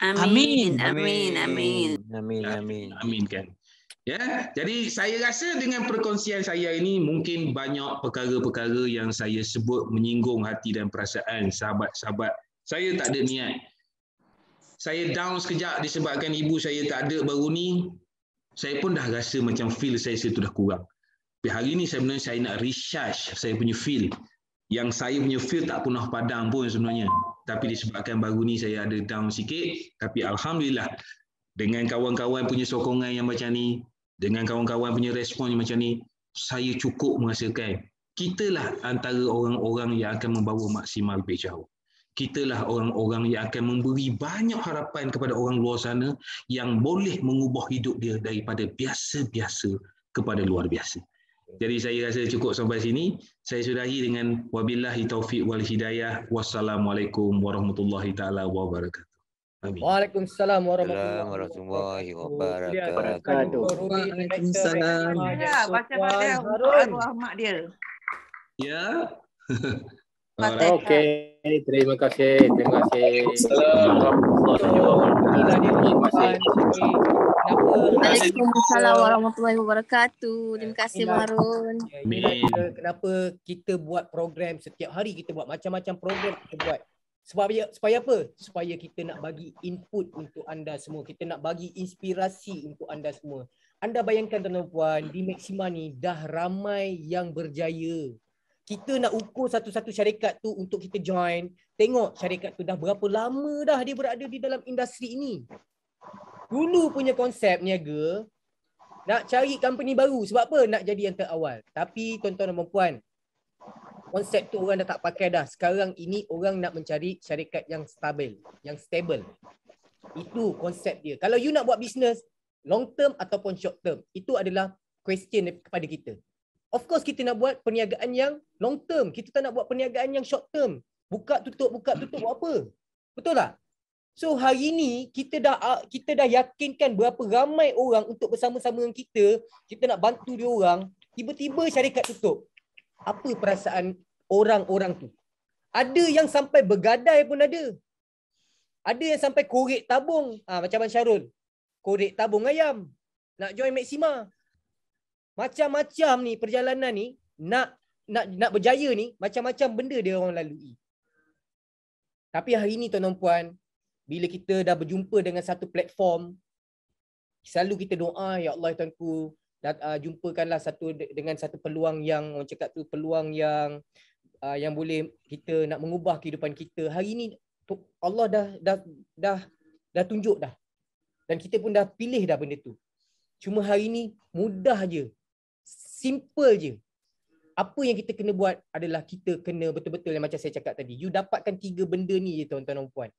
Amin. Amin kan. Ya, jadi saya rasa dengan perkongsian saya ini mungkin banyak perkara-perkara yang saya sebut menyinggung hati dan perasaan sahabat-sahabat. Saya tak ada niat. Saya down sekejap disebabkan ibu saya tak ada baru ni. Saya pun dah rasa macam feel saya tu dah kurang. Tapi hari ni sebenarnya saya nak recharge saya punya feel. Yang saya punya feel tak pernah padam pun sebenarnya. Tapi disebabkan baru ni saya ada down sikit. Tapi Alhamdulillah dengan kawan-kawan punya sokongan yang macam ni, dengan kawan-kawan punya respon yang macam ni, saya cukup merasakan kitalah antara orang-orang yang akan membawa Maxima lebih jauh. Kitalah orang-orang yang akan memberi banyak harapan kepada orang luar sana yang boleh mengubah hidup dia daripada biasa-biasa kepada luar biasa. Jadi saya rasa cukup sampai sini. Saya sudahi dengan wabillahi taufiq wal hidayah. Wassalamualaikum warahmatullahi taala wabarakatuh. Amin. Waalaikumsalam warahmatullahi wabarakatuh. Waalaikumsalam. Ya, baca-baca arwah mak dia. Ya. Okey, terima kasih. Waalaikumsalam warahmatullahi wabarakatuh. Terima kasih Bang Harun. Kenapa kita buat program setiap hari, kita buat macam-macam program kita buat. Supaya apa? Supaya kita nak bagi input untuk anda semua. Kita nak bagi inspirasi untuk anda semua. Anda bayangkan tuan-tuan, di Maxima ni dah ramai yang berjaya. kita nak ukur satu-satu syarikat tu untuk kita join. Tengok syarikat tu dah berapa lama dah dia berada di dalam industri ini. Dulu punya konsep niaga, nak cari company baru. Sebab apa? Nak jadi yang terawal. Tapi tuan-tuan dan puan, konsep tu orang dah tak pakai dah. Sekarang ini orang nak mencari syarikat yang stabil, yang stable. Itu konsep dia. Kalau you nak buat bisnes long term ataupun short term, itu adalah question kepada kita. Of course kita nak buat perniagaan yang long term. Kita tak nak buat perniagaan yang short term. Buka tutup buat apa? Betul tak? So hari ni kita dah yakinkan berapa ramai orang untuk bersama-sama dengan kita nak bantu dia orang, tiba-tiba syarikat tutup. Apa perasaan orang-orang tu? Ada yang sampai bergadai pun ada. Ada yang sampai korek tabung. Macam Abang Syarul. Korek tabung ayam. Nak join Maxima. Macam-macam ni perjalanan ni. Nak berjaya ni. Macam-macam benda dia orang lalui. Tapi hari ni tuan-tuan puan, bila kita dah berjumpa dengan satu platform, selalu kita doa, ya Allah Tuanku, jumpakanlah dengan satu peluang yang, orang cakap tu, peluang yang boleh kita nak mengubah kehidupan kita. Hari ni Allah dah tunjuk dah. Dan kita pun dah pilih dah benda tu. Cuma hari ni mudah je. Simple je. Apa yang kita kena buat adalah kita kena betul-betul yang macam saya cakap tadi. You dapatkan 3 benda ni je tuan-tuan dan puan.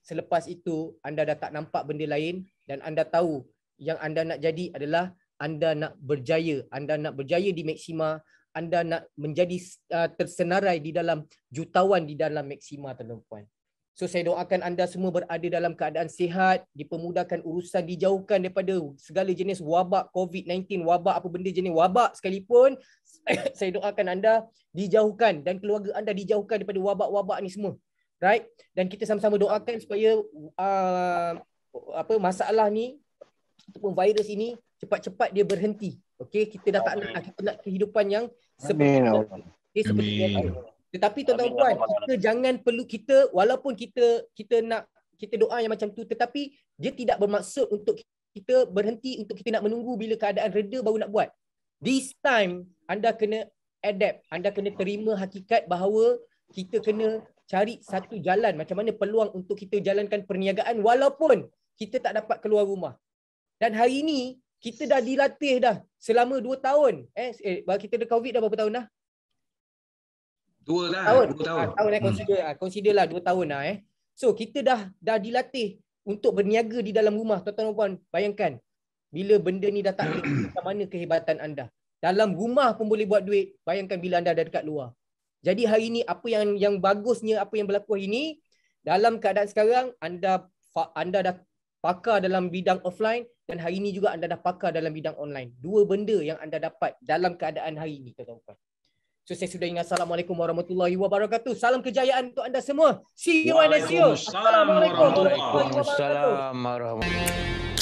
Selepas itu anda dah tak nampak benda lain dan anda tahu yang anda nak jadi adalah anda nak berjaya. Anda nak berjaya di Maxima. Anda nak menjadi tersenarai di dalam jutawan di dalam Maxima tuan-tuan dan puan. So saya doakan anda semua berada dalam keadaan sihat, dipermudahkan urusan, dijauhkan daripada segala jenis wabak COVID-19, wabak apa benda jenis wabak sekalipun. Saya doakan anda dijauhkan dan keluarga anda dijauhkan daripada wabak-wabak ni semua. Right? Dan kita sama-sama doakan supaya masalah ni ataupun virus ini cepat-cepat dia berhenti. Okey, kita dah tak nak kehidupan yang seperti tetapi tuan-tuan puan, kita jangan perlu walaupun kita doa yang macam tu, tetapi dia tidak bermaksud untuk kita berhenti, untuk kita nak menunggu bila keadaan reda baru nak buat. This time anda kena adapt, anda kena terima hakikat bahawa kita kena cari satu jalan macam mana peluang untuk kita jalankan perniagaan walaupun kita tak dapat keluar rumah. Dan hari ini kita dah dilatih dah selama 2 tahun. Kita ada COVID dah berapa tahun dah? 2 tahun. Consider lah 2 tahun dah. So kita dah dilatih untuk berniaga di dalam rumah. Tuan-tuan dan puan, bayangkan bila benda ni dah tak ada, macam mana kehebatan anda. Dalam rumah pun boleh buat duit. Bayangkan bila anda dah dekat luar. Jadi hari ni apa yang bagusnya, apa yang berlaku hari ni, dalam keadaan sekarang anda dah pakar dalam bidang offline dan hari ni juga anda dah pakar dalam bidang online. 2 benda yang anda dapat dalam keadaan hari ni tuan-tuan dan puan. So saya sudah ingat. Assalamualaikum warahmatullahi wabarakatuh. Salam kejayaan untuk anda semua. See you and see you. Assalamualaikum warahmatullahi wabarakatuh. Waalaikumsalam warahmatullahi wabarakatuh.